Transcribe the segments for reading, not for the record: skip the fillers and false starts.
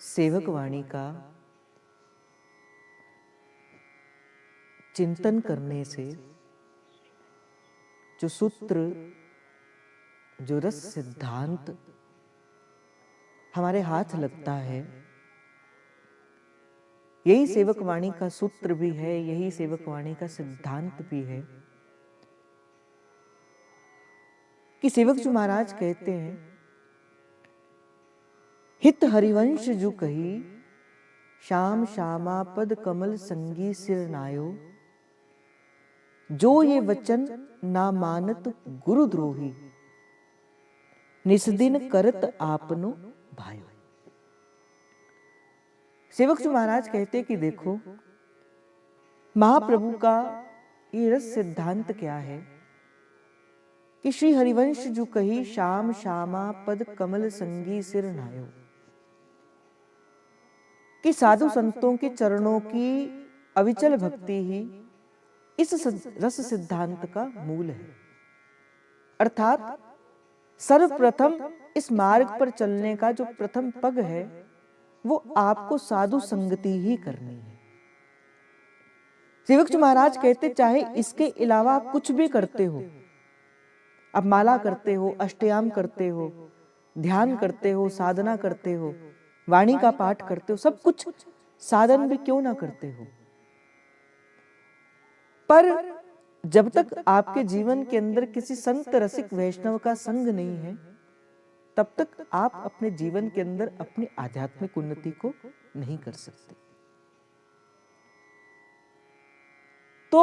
सेवक वाणी का चिंतन करने से जो सूत्र, जो रस सिद्धांत हमारे हाथ लगता है, यही सेवक वाणी का सूत्र भी है, यही सेवक वाणी का सिद्धांत भी है कि सेवक जी महाराज कहते हैं, हित हरिवंश जो कही श्याम श्यामा पद कमल संगी सिर नायो, जो ये वचन ना मानत गुरुद्रोही, निस्दिन करत आपनो भायो। सेवक जी महाराज कहते कि देखो, महाप्रभु का ये रस सिद्धांत क्या है कि श्री हरिवंश जो कही श्याम श्यामा पद कमल संगी सिर नायो, कि साधु संतों के चरणों की अविचल भक्ति ही इस रस सिद्धांत का मूल है। अर्थात सर्वप्रथम इस मार्ग पर चलने का जो प्रथम पग है वो आपको साधु संगति ही करनी है। सेवक जी महाराज कहते चाहे इसके अलावा आप कुछ भी करते हो, आप माला करते हो, अष्टयाम करते हो, ध्यान करते हो, साधना करते हो, वाणी का पाठ करते हो, सब कुछ साधन भी क्यों ना करते हो, पर जब तक आपके जीवन के अंदर किसी संत रसिक वैष्णव का संग नहीं है, तब तक आप अपने जीवन के अंदर अपनी आध्यात्मिक उन्नति को नहीं कर सकते। तो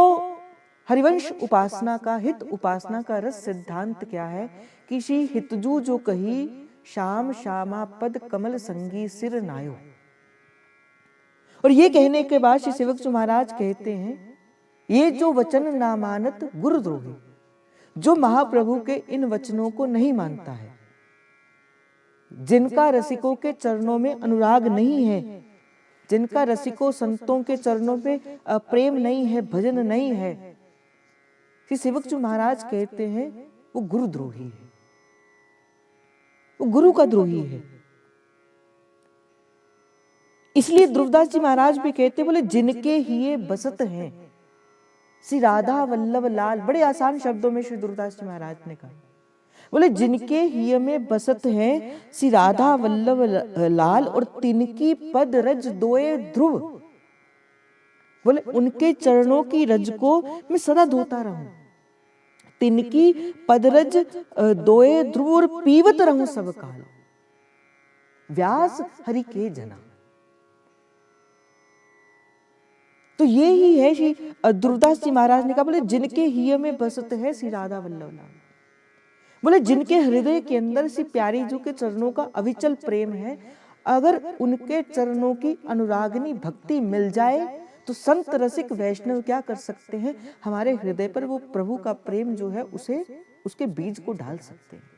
हरिवंश उपासना का, हित उपासना का रस सिद्धांत क्या है कि श्री हितजू जो कही श्याम श्यामा पद कमल संगी सिर नायो। और ये कहने के बाद श्री सेवक जी महाराज कहते हैं, ये जो वचन ना मानत गुरुद्रोही, जो महाप्रभु के इन वचनों को नहीं मानता है, जिनका रसिकों के चरणों में अनुराग नहीं है, जिनका रसिकों संतों के चरणों पे प्रेम नहीं है, भजन नहीं है, श्री सेवक जी महाराज कहते हैं वो गुरुद्रोही है, वो गुरु का द्रोही है। इसलिए ध्रुवदास जी महाराज भी कहते, बोले जिनके हिये बसत हैं श्री राधा वल्लभ लाल। बड़े आसान शब्दों में श्री ध्रुवदास जी महाराज ने कहा, बोले जिनके हिय में बसत हैं श्री राधा वल्लभ लाल और तिनकी पद रज दोए ध्रुव, बोले उनके चरणों की रज को मैं सदा धोता रहूं, तिनकी पदरज दोए ध्रुव और पीवत रहूं सब काल, व्यास हरि के जना। तो ये ही है श्री ध्रुवदास जी महाराज ने कहा, बोले जिनके हिय में बसत है श्री राधा वल्लभ लाल, बोले जिनके हृदय के अंदर श्री प्यारी जी के चरणों का अविचल प्रेम है, अगर उनके चरणों की अनुरागनी भक्ति मिल जाए तो संत रसिक वैष्णव क्या कर सकते हैं, हमारे हृदय पर वो प्रभु का प्रेम जो है उसे, उसके बीज को डाल सकते हैं।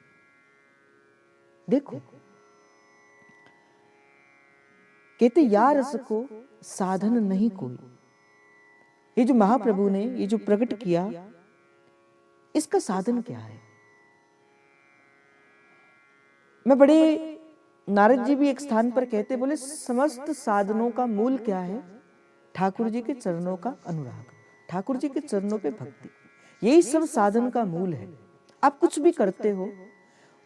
देखो कहते या रस को साधन नहीं कोई, ये जो महाप्रभु ने ये जो प्रकट किया, इसका साधन क्या है। मैं बड़े, नारद जी भी एक स्थान पर कहते, बोले समस्त साधनों का मूल क्या है, ठाकुर जी के चरणों का अनुराग, ठाकुर जी के चरणों पे भक्ति, यही सब साधन का मूल है। आप कुछ भी करते हो,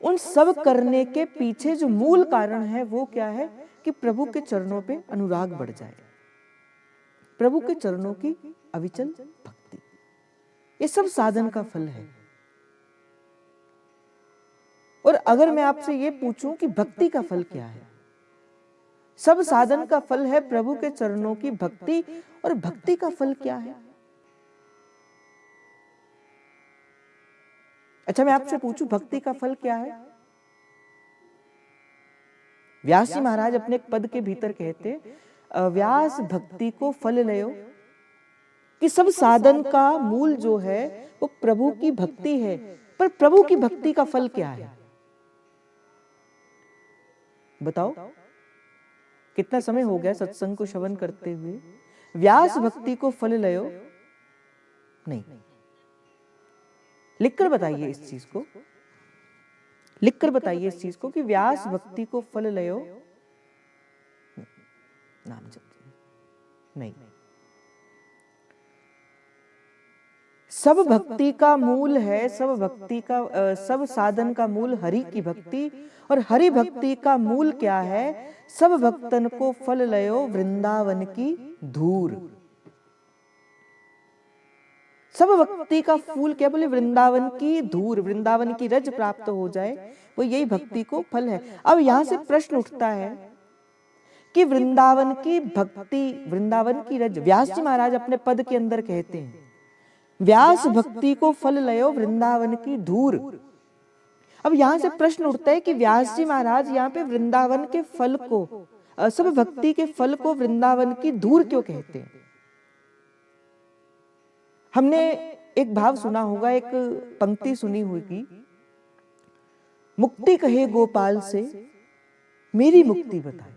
उन सब करने के पीछे जो मूल कारण है वो क्या है कि प्रभु के चरणों पे अनुराग बढ़ जाए, प्रभु के चरणों की अविचल भक्ति, ये सब साधन का फल है। और अगर मैं आपसे ये पूछूं कि भक्ति का फल क्या है, सब साधन का फल है प्रभु के चरणों की भक्ति, और भक्ति का फल क्या है। अच्छा मैं आपसे पूछूं भक्ति का फल क्या है। व्यास जी महाराज अपने एक पद के भीतर कहते, व्यास भक्ति को फल लयो, कि सब साधन का मूल जो है वो प्रभु की भक्ति है, पर प्रभु की भक्ति का फल क्या है बताओ। कितना समय हो गया सत्संग को श्रवण करते हुए, व्यास भक्ति को फल लयो नहीं। लिखकर बताइए इस चीज को, लिखकर बताइए इस चीज को कि व्यास भक्ति को फल लयो नाम जपते हैं? नहीं। सब भक्ति का मूल है, सब साधन का मूल हरि की भक्ति, और हरि भक्ति का मूल क्या है? सब भक्तन को फल लयो वृंदावन की धूर। सब भक्ति का फूल क्या बोले? वृंदावन की धूर, वृंदावन की रज प्राप्त हो जाए, वो यही भक्ति को फल है। अब यहां से प्रश्न उठता है कि वृंदावन की भक्ति, वृंदावन की रज, व्यास जी महाराज अपने पद के अंदर कहते हैं, व्यास भक्ति को फल लयो वृंदावन की धूर। अब यहां से प्रश्न उठता है कि व्यास जी महाराज यहाँ पे वृंदावन के फल को, सब भक्ति के फल को वृंदावन की धूर क्यों कहते हैं? हमने एक भाव सुना होगा, एक पंक्ति सुनी होगी, मुक्ति कहे गोपाल से मेरी मुक्ति बताए,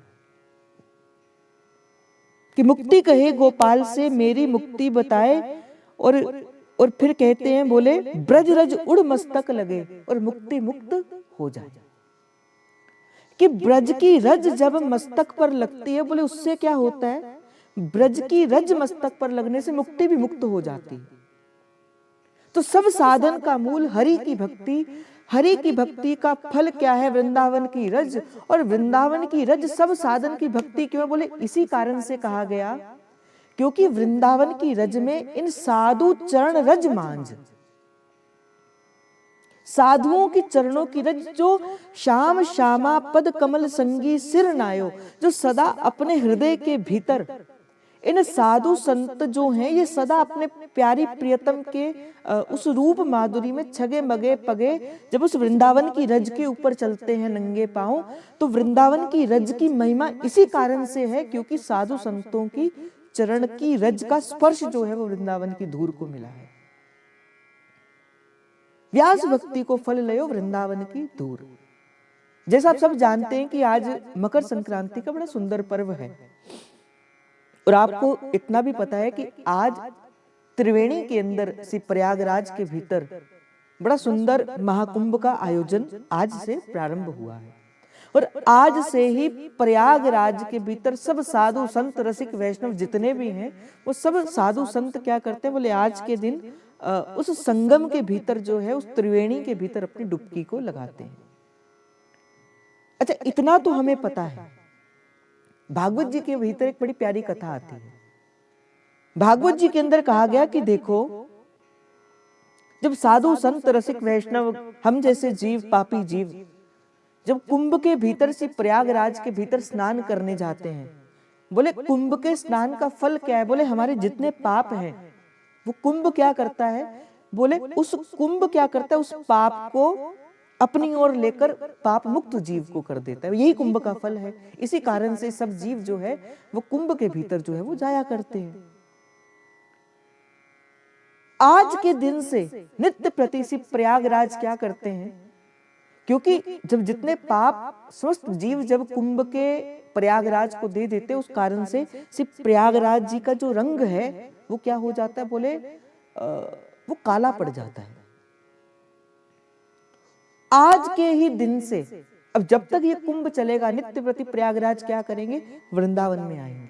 कि मुक्ति कहे गोपाल से मेरी मुक्ति बताए, और फिर कहते हैं, बोले ब्रज रज उड़ मस्तक लगे और मुक्ति मुक्त हो जाए। कि ब्रज की रज जब मस्तक पर लगती है, बोले उससे क्या होता है? ब्रज की रज मस्तक पर लगने से मुक्ति भी मुक्त हो जाती है। तो सब साधन का मूल हरि की भक्ति, हरि की भक्ति का फल क्या है? वृंदावन की रज, और वृंदावन की रज सब साधन की भक्ति क्यों? बोले इसी कारण से कहा गया, क्योंकि वृंदावन की रज में इन साधु चरण रज मांझ, साधुओं की चरणों की रज, जो श्याम श्यामा पद कमल संगी सिर नायो, जो सदा अपने हृदय के भीतर, इन साधु संत जो हैं ये सदा अपने प्यारी प्रियतम के उस रूप माधुरी में छगे मगे पगे, जब उस वृंदावन की रज के ऊपर चलते हैं नंगे पांव, तो वृंदावन की रज की महिमा इसी कारण से है, क्योंकि साधु संतों की चरण की रज का स्पर्श जो है वो वृंदावन की धूर को मिला है। व्यास भक्ति को फल लयो वृंदावन की धूर। जैसा आप सब जानते हैं कि आज मकर संक्रांति का बड़ा सुंदर पर्व है, और आपको इतना भी पता है कि आज त्रिवेणी के अंदर से प्रयागराज के भीतर बड़ा सुंदर महाकुंभ का आयोजन आज से प्रारंभ हुआ है, और आज से ही प्रयागराज के भीतर सब साधु संत रसिक वैष्णव जितने भी हैं, वो सब साधु संत क्या करते हैं? बोले आज के दिन उस संगम के भीतर जो है, उस त्रिवेणी के भीतर अपनी डुबकी को लगाते हैं। अच्छा, इतना तो हमें पता है। भागवत जी के भीतर एक बड़ी प्यारी कथा आती है। भागवत जी के अंदर कहा गया कि देखो, जब साधु संत रसिक वैष्णव, हम जैसे जीव, पापी जीव, जब कुंभ के भीतर से प्रयागराज के भीतर स्नान करने जाते हैं, बोले कुंभ के स्नान का फल क्या है? बोले हमारे जितने पाप हैं वो कुंभ क्या करता है? बोले उस कुंभ क्या करता है? उस पाप को अपनी ओर लेकर पाप मुक्त जीव को कर देता है। यही कुंभ का फल है। इसी कारण से सब जीव जो है वो कुंभ के भीतर जो है वो जाया करते हैं। आज के दिन से नित्य प्रति प्रयागराज क्या करते हैं? क्योंकि जब जितने पाप स्वस्थ जीव जब कुंभ के प्रयागराज को दे देते, उस कारण से सिर्फ प्रयागराज जी का जो रंग है वो क्या हो जाता है? बोले वो काला पड़ जाता है। आज के ही दिन से, अब जब तक ये कुंभ चलेगा, नित्य प्रति प्रयागराज क्या करेंगे? वृंदावन में आएंगे,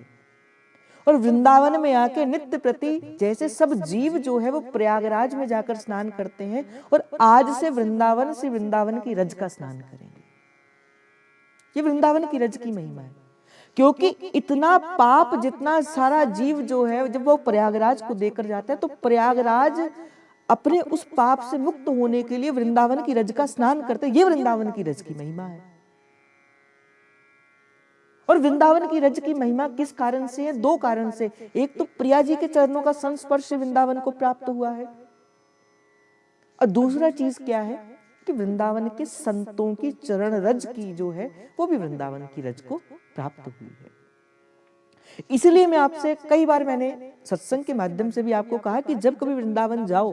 और वृंदावन में आके नित्य प्रति जैसे सब जीव जो है वो प्रयागराज में जाकर स्नान करते हैं, और आज से वृंदावन की रज का स्नान करेंगे। ये वृंदावन की रज की महिमा है, क्योंकि इतना पाप जितना सारा जीव जो है जब वो प्रयागराज को देकर जाता है, तो प्रयागराज अपने उस पाप से मुक्त होने के लिए वृंदावन की रज का स्नान करते हैं। ये वृंदावन की रज की महिमा है। और वृंदावन की रज की महिमा किस कारण से है? दो कारण से। एक तो प्रिया जी के चरणों का संस्पर्श वृंदावन को प्राप्त हुआ है, और दूसरा चीज क्या है कि वृंदावन के संतों की चरण रज की जो है वो भी वृंदावन की रज को प्राप्त हुई है। इसलिए मैं आपसे कई बार मैंने सत्संग के माध्यम से भी आपको कहा कि जब कभी वृंदावन जाओ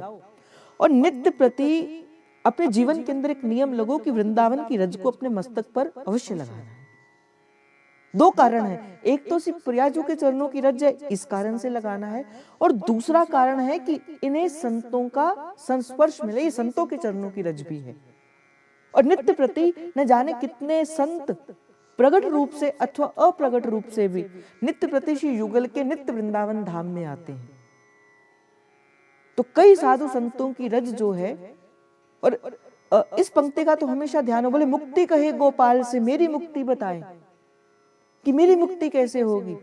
और नित्य प्रति अपने जीवन के अंदर एक नियम लगो कि वृंदावन की रज को अपने मस्तक पर अवश्य लगाना है। दो कारण है, एक तो सिर्फ प्रियाजू के चरणों की रज है, इस कारण से लगाना है, और दूसरा कारण है कि इन्हें संतों का संस्पर्श मिले, ये संतों के चरणों की रज भी है। और नित्य प्रति न जाने कितने संत प्रकट रूप से अथवा अप्रकट रूप से भी नित्य प्रति श्री युगल के नित्य वृंदावन धाम में आते हैं। तो कई साधु संतों की रज जो है, और इस पंक्ति का तो हमेशा ध्यान हो, बोले मुक्ति कहे गोपाल से मेरी मुक्ति बताए कि मेरी मुक्ति कैसे होगी,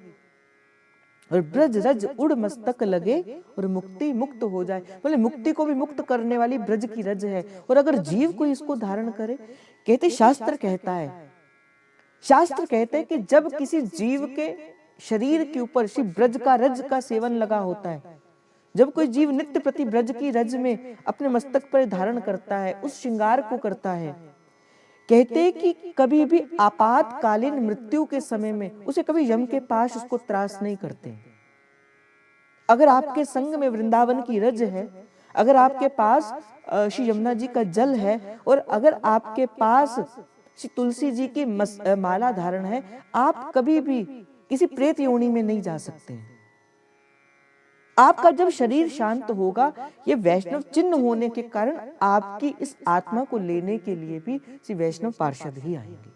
और ब्रज रज उड़ मस्तक लगे और मुक्ति मुक्त हो जाए। बोले मुक्ति को भी मुक्त करने वाली ब्रज की रज है, और अगर जीव को इसको धारण करे, कहते शास्त्र कहता है, शास्त्र कहते हैं कि जब किसी जीव के शरीर के ऊपर श्री ब्रज का रज का सेवन लगा होता है, जब कोई जीव नित्य प्रति ब्रज की रज में अपने मस्तक पर धारण करता है, उस श्रृंगार को करता है, कहते कि कभी भी आपातकालीन मृत्यु के समय में उसे कभी यम के पास उसको त्रास नहीं करते। अगर आपके संग में वृंदावन की रज है, अगर आपके पास श्री यमुना जी का जल है, और अगर आपके पास श्री तुलसी जी की माला धारण है, आप कभी भी किसी प्रेत योनि में नहीं जा सकते। आपका जब शरीर शांत होगा, ये वैष्णव चिन्ह होने के कारण आपकी इस आत्मा को लेने के लिए भी श्री वैष्णव पार्षद ही आएंगे।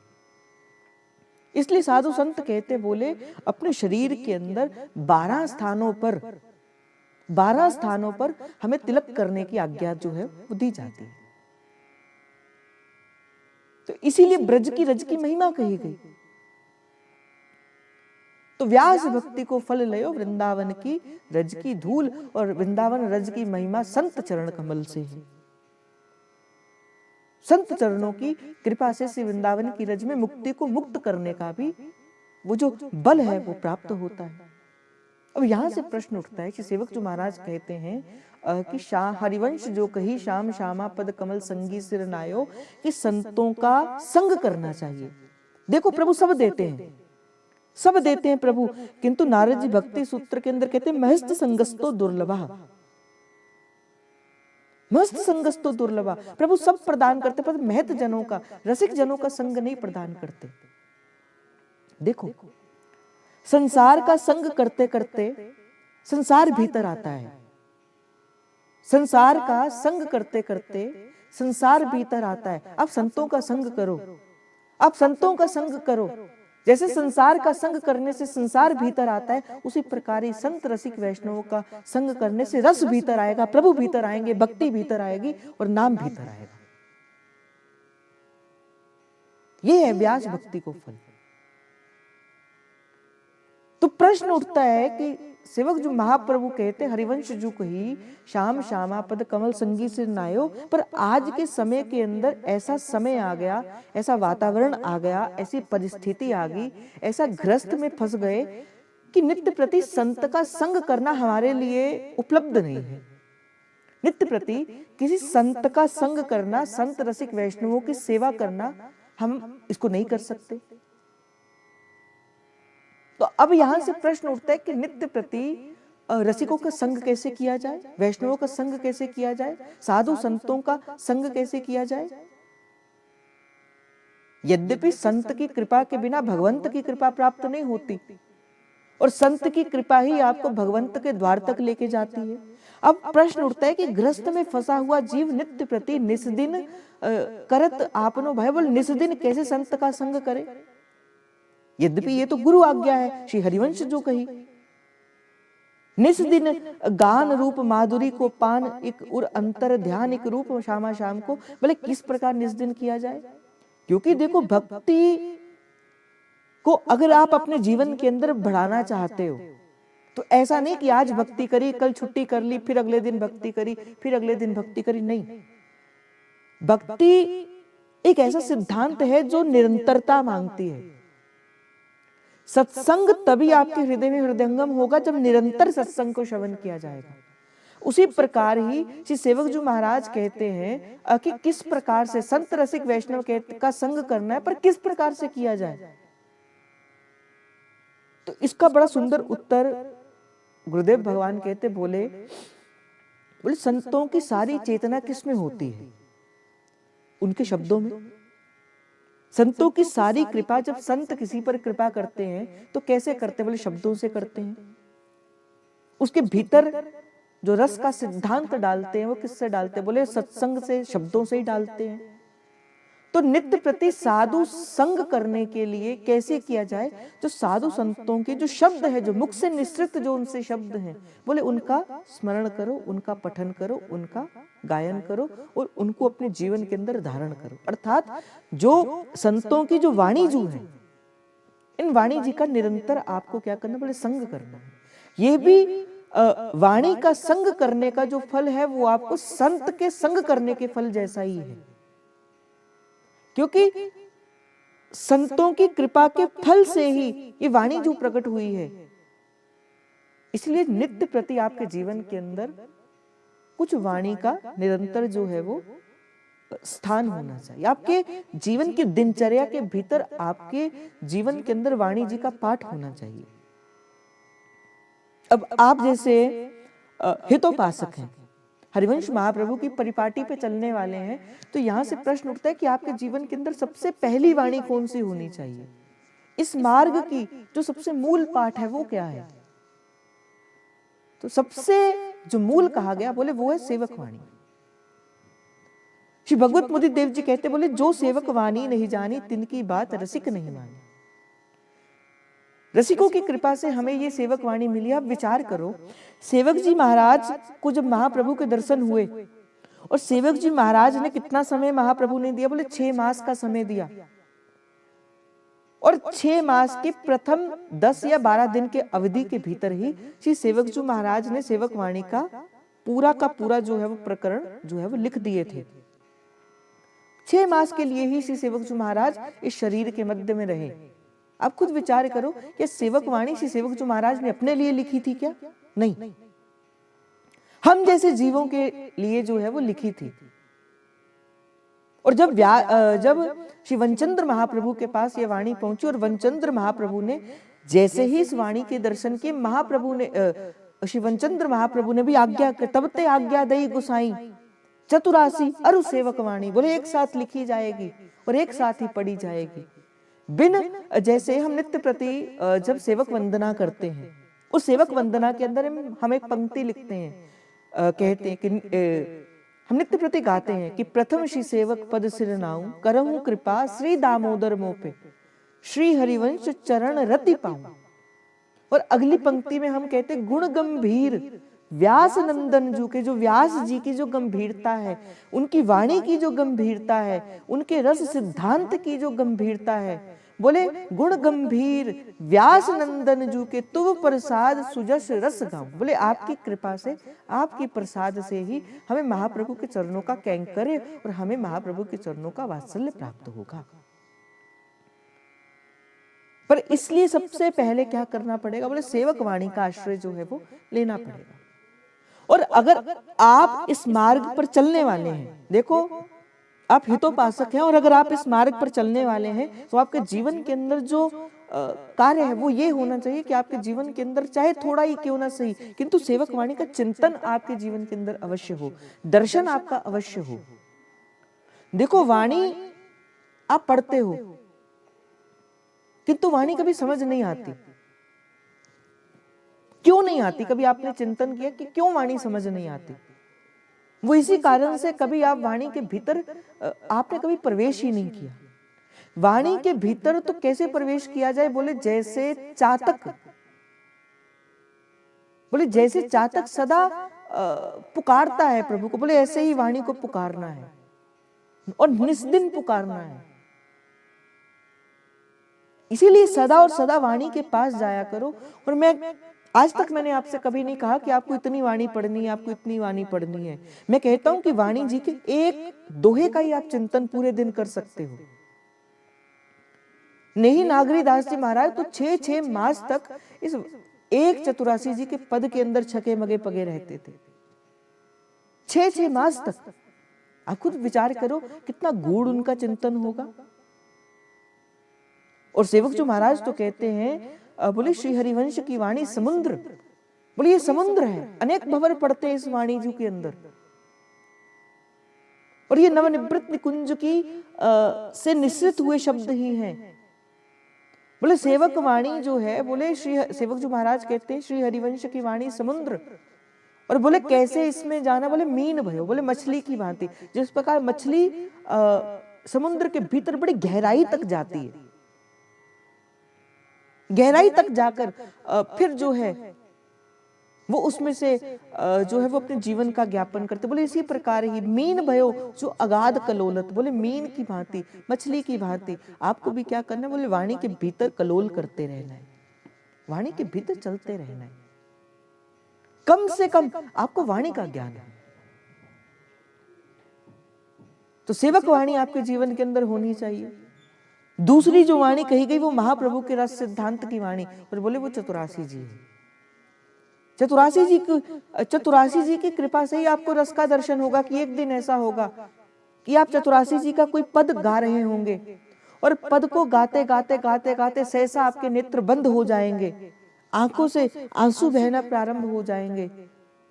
इसलिए साधु संत कहते, बोले अपने शरीर के अंदर 12 स्थानों पर हमें तिलक करने की आज्ञा जो है वो दी जाती है। तो इसीलिए ब्रज की रज की महिमा कही गई। तो व्यास भक्ति को फल लयो वृंदावन की रज की धूल, और वृंदावन रज की महिमा संत चरण कमल से है। संत चरणों की कृपा से श्री वृंदावन की रज में मुक्ति को मुक्त करने का भी वो जो बल है वो प्राप्त होता है। अब यहां से प्रश्न उठता है कि सेवक जो महाराज कहते हैं कि हरिवंश जो कही श्याम श्यामा पद कमल संगी सिर नायो, कि संतों का संग करना चाहिए। देखो प्रभु सब देते हैं प्रभु, किंतु नारद जी भक्ति सूत्र के अंदर कहते हैं महस्त संगस्तो दुर्लभा, मस्त संगस्तो दुर्लभा। प्रभु सब प्रदान करते, पर महत जनों का, रसिक जनों का संग नहीं प्रदान करते। देखो संसार का संग करते करते संसार भीतर आता है, संसार का संग करते करते संसार भीतर आता है। आप संतों का संग करो, आप संतों का संग करो। जैसे संसार का संग करने से संसार भीतर आता है, उसी प्रकार ही संत रसिक वैष्णवों का संग करने से रस भीतर आएगा, प्रभु भीतर आएंगे, भक्ति भीतर आएगी और नाम भीतर आएगा। ये है व्यास भक्ति को फल। तो प्रश्न उठता है कि सेवक जो महाप्रभु कहते हरिवंश जो कही श्याम श्यामा पद कमल संगी सिर नायो, पर आज के समय के अंदर ऐसा समय आ गया, ऐसा वातावरण आ गया, ऐसी परिस्थिति आ गई, ऐसा ग्रस्त में फंस गए कि नित्य प्रति संत का संग करना हमारे लिए उपलब्ध नहीं है। नित्य प्रति किसी संत का संग करना, संत रसिक वैष्णवों की सेवा करना, हम इसको नहीं कर सकते। तो अब यहां से प्रश्न उठता है कि नित्य प्रति रसिकों का संग कैसे किया जाए, वैष्णवों का संग कैसे किया जाए, साधु संतों का संग कैसे किया जाए। यद्यपि संत की कृपा के बिना भगवंत की कृपा प्राप्त नहीं होती, और संत की कृपा ही आपको भगवंत के द्वार तक लेके जाती है। अब प्रश्न उठता है कि ग्रस्त में फंसा हुआ जीव नित्य प्रति निस्दिन करत आपनो भय, बोल निस्दिन कैसे संत का संग करे। यद्यपि ये तो गुरु आज्ञा है, श्री हरिवंश जो कही निस दिन गान रूप माधुरी को पान एक और अंतर ध्यान एक रूप श्यामा श्याम को, बोले किस प्रकार निस दिन किया जाए। क्योंकि देखो भक्ति को अगर आप अपने जीवन के अंदर बढ़ाना चाहते हो, तो ऐसा नहीं कि आज भक्ति करी, कल छुट्टी कर ली, फिर अगले दिन भक्ति करी, फिर अगले दिन भक्ति करी, नहीं। भक्ति एक ऐसा सिद्धांत है जो निरंतरता मांगती है। सत्संग तभी आपके हृदय में हृदयंगम होगा जब निरंतर सत्संग को श्रवण किया जाएगा। उसी प्रकार ही श्री सेवक जो महाराज कहते हैं कि किस प्रकार से संत रसिक वैष्णव का संग करना है, पर किस प्रकार से किया जाए। तो इसका बड़ा सुंदर उत्तर गुरुदेव भगवान कहते, बोले संतों की सारी चेतना किसमें होती है, उनके शब्दों में। संतों की सारी कृपा, जब संत किसी पर कृपा करते हैं तो कैसे करते, बोले शब्दों से करते हैं। उसके भीतर जो रस का सिद्धांत डालते हैं वो किससे डालते हैं, बोले सत्संग से, शब्दों से ही डालते हैं। तो तो नित्य प्रति साधु संग करने के लिए कैसे किया जाए? जो साधु संतों के जो शब्द है, जो मुख से निसृत जो उनसे शब्द हैं, बोले उनका स्मरण करो, उनका पठन करो, उनका गायन करो और उनको अपने जीवन के अंदर धारण करो। अर्थात जो संतों की जो वाणी जो है, इन वाणी जी का निरंतर आपको क्या करना? बोले संग करना है। ये भी वाणी का संग करने का जो फल है वो आपको संत के संग करने के फल जैसा ही है, क्योंकि संतों की कृपा के फल से ही ये वाणी जो प्रकट हुई है। इसलिए नित्य प्रति आपके जीवन के अंदर कुछ वाणी का निरंतर जो है वो स्थान होना चाहिए। आपके जीवन की दिनचर्या के भीतर आपके जीवन के अंदर वाणी जी का पाठ होना चाहिए। अब आप जैसे हितोपासक हैं, हरिवंश महाप्रभु की परिपाटी पे चलने वाले हैं, तो यहां से प्रश्न उठता है कि आपके जीवन के अंदर सबसे पहली वाणी कौन सी होनी चाहिए? इस मार्ग की जो सबसे मूल पाठ है वो क्या है? तो सबसे जो मूल कहा गया, बोले वो है सेवक वाणी। श्री भगवत मुदि देव जी कहते, बोले जो सेवक वाणी नहीं जानी तिनकी बात रसिक नहीं मानी। रसिकों की कृपा से हमें ये सेवक वाणी मिली। आप विचार करो, सेवक जी महाराज को जब महाप्रभु के दर्शन हुए, और सेवक जी महाराज ने कितना समय महाप्रभु ने दिया? बोले 6 मास का समय दिया, और 6 मास के प्रथम 10 या 12 दिन के अवधि के भीतर ही श्री सेवक जी महाराज ने सेवक वाणी का पूरा जो है वो प्रकरण जो है वो लिख दिए थे। 6 मास के लिए ही श्री सेवक जी महाराज इस शरीर के मध्य में रहे। आप खुद विचार करो कि सेवक वाणी श्री सेवक जी महाराज ने अपने लिए लिखी थी क्या? नहीं, हम जैसे जीवों के लिए जो है वो लिखी थी। और जब श्री वनचंद्र महाप्रभु के पास ये वाणी पहुंची, और वनचंद्र महाप्रभु ने जैसे ही इस वाणी के दर्शन किए, महाप्रभु ने श्री वनचंद्र महाप्रभु ने भी आज्ञा, तब ते आज्ञा दई गुसाई चतुरासी अरु सेवक वाणी, बोले एक साथ लिखी जाएगी और एक साथ ही पढ़ी जाएगी। बिन जैसे हम नित्य प्रति जब सेवक वंदना करते हैं, उस सेवक वंदना के अंदर हम एक पंक्ति लिखते हैं, कहते हैं कि हम नित्य प्रति गाते हैं कि प्रथम श्री सेवक पद सिर नाऊं, करहूं कृपा श्री दामोदर मोपे, श्री हरिवंश चरण रति पाऊं। और अगली पंक्ति में हम कहते हैं गुण गंभीर व्यास नंदन जू के, जो व्यास जी की जो गंभीरता है, उनकी वाणी की जो गंभीरता है, उनके रस सिद्धांत की जो गंभीरता है, बोले गुण गंभीर व्यास नंदन जू के तुव प्रसाद सुजस रस गाऊं। बोले आपकी कृपा से, आपकी प्रसाद से ही हमें महाप्रभु के चरणों का कैंकर्य और हमें महाप्रभु के चरणों का वात्सल्य प्राप्त होगा। पर इसलिए सबसे पहले क्या करना पड़ेगा? बोले सेवक वाणी का आश्रय जो है वो लेना पड़ेगा। और अगर आप इस मार्ग पर चलने वाले हैं, देखो आप हितोपासक हैं, और अगर आप इस मार्ग पर चलने वाले हैं तो आपके जीवन के अंदर जो कार्य है वो ये होना चाहिए कि आपके जीवन के अंदर चाहे थोड़ा ही क्यों ना सही, किंतु सेवक वाणी का चिंतन आपके जीवन के अंदर अवश्य हो, दर्शन आपका अवश्य हो। देखो वाणी आप पढ़ते हो, किंतु वाणी कभी समझ नहीं आती। क्यों नहीं आती? कभी आपने चिंतन किया कि क्यों वाणी समझ नहीं आती? वो इसी कारण से कभी आप वाणी के भीतर आपने कभी प्रवेश ही नहीं किया। वाणी के भीतर तो कैसे प्रवेश किया जाए? बोले जैसे चातक, बोले जैसे चातक सदा पुकारता है प्रभु को, बोले ऐसे ही वाणी को पुकारना है और निस्दिन पुकारना है। इसीलिए सदा और सदा वाणी के पास जाया करो। और मैं आज तक मैंने आपसे कभी नहीं कहा कि आपको इतनी वाणी पढ़नी है, आपको इतनी वाणी पढ़नी है। मैं कहता हूं कि वाणी जी के एक दोहे का ही आप चिंतन पूरे दिन कर सकते हो। नहीं नागरी दास जी महाराज तो 6-6 मास तक इस एक चतुरासी जी के पद के अंदर छके मगे पगे रहते थे, 6-6 मास तक। आप खुद विचार करो कितना गूढ़ उनका चिंतन होगा। और सेवक जो महाराज तो कहते हैं, बोले श्री हरिवंश की वाणी समुद्र, बोले ये समुद्र है, अनेक भंवर पड़ते हैं इस वाणी जी के अंदर, और ये नवनिवृत निकुंज की से निश्चित हुए शब्द ही हैं। बोले सेवक वाणी जो है, बोले श्री सेवक जो महाराज कहते हैं श्री हरिवंश की वाणी समुद्र, और बोले कैसे इसमें जाना? बोले मीन भयो, बोले मछली की भांति। जिस प्रकार मछली समुद्र के भीतर बड़ी गहराई तक जाती है। गहराई तक जाकर फिर जो है वो उसमें से जो है वो अपने जीवन का ज्ञापन करते। बोले इसी प्रकार ही मीन भयो जो अगाध कलोलत, बोले मीन की भांति, मछली की भांति आपको भी क्या करना है, बोले वाणी के भीतर कलोल करते रहना है, वाणी के भीतर चलते रहना है। कम से कम आपको वाणी का ज्ञान है। तो सेवक वाणी आपके जीवन के अंदर होनी चाहिए। दूसरी जो वाणी कही गई वो महाप्रभु के रस सिद्धांत की वाणी, और बोले वो चतुरासी जी है। चतुरासी जी की कृपा से ही आपको रस का दर्शन होगा कि एक दिन ऐसा होगा कि आप चतुरासी जी का कोई पद गा रहे होंगे और पद को गाते गाते गाते गाते सहसा आपके नेत्र बंद हो जाएंगे, आंखों से आंसू बहना प्रारंभ हो जाएंगे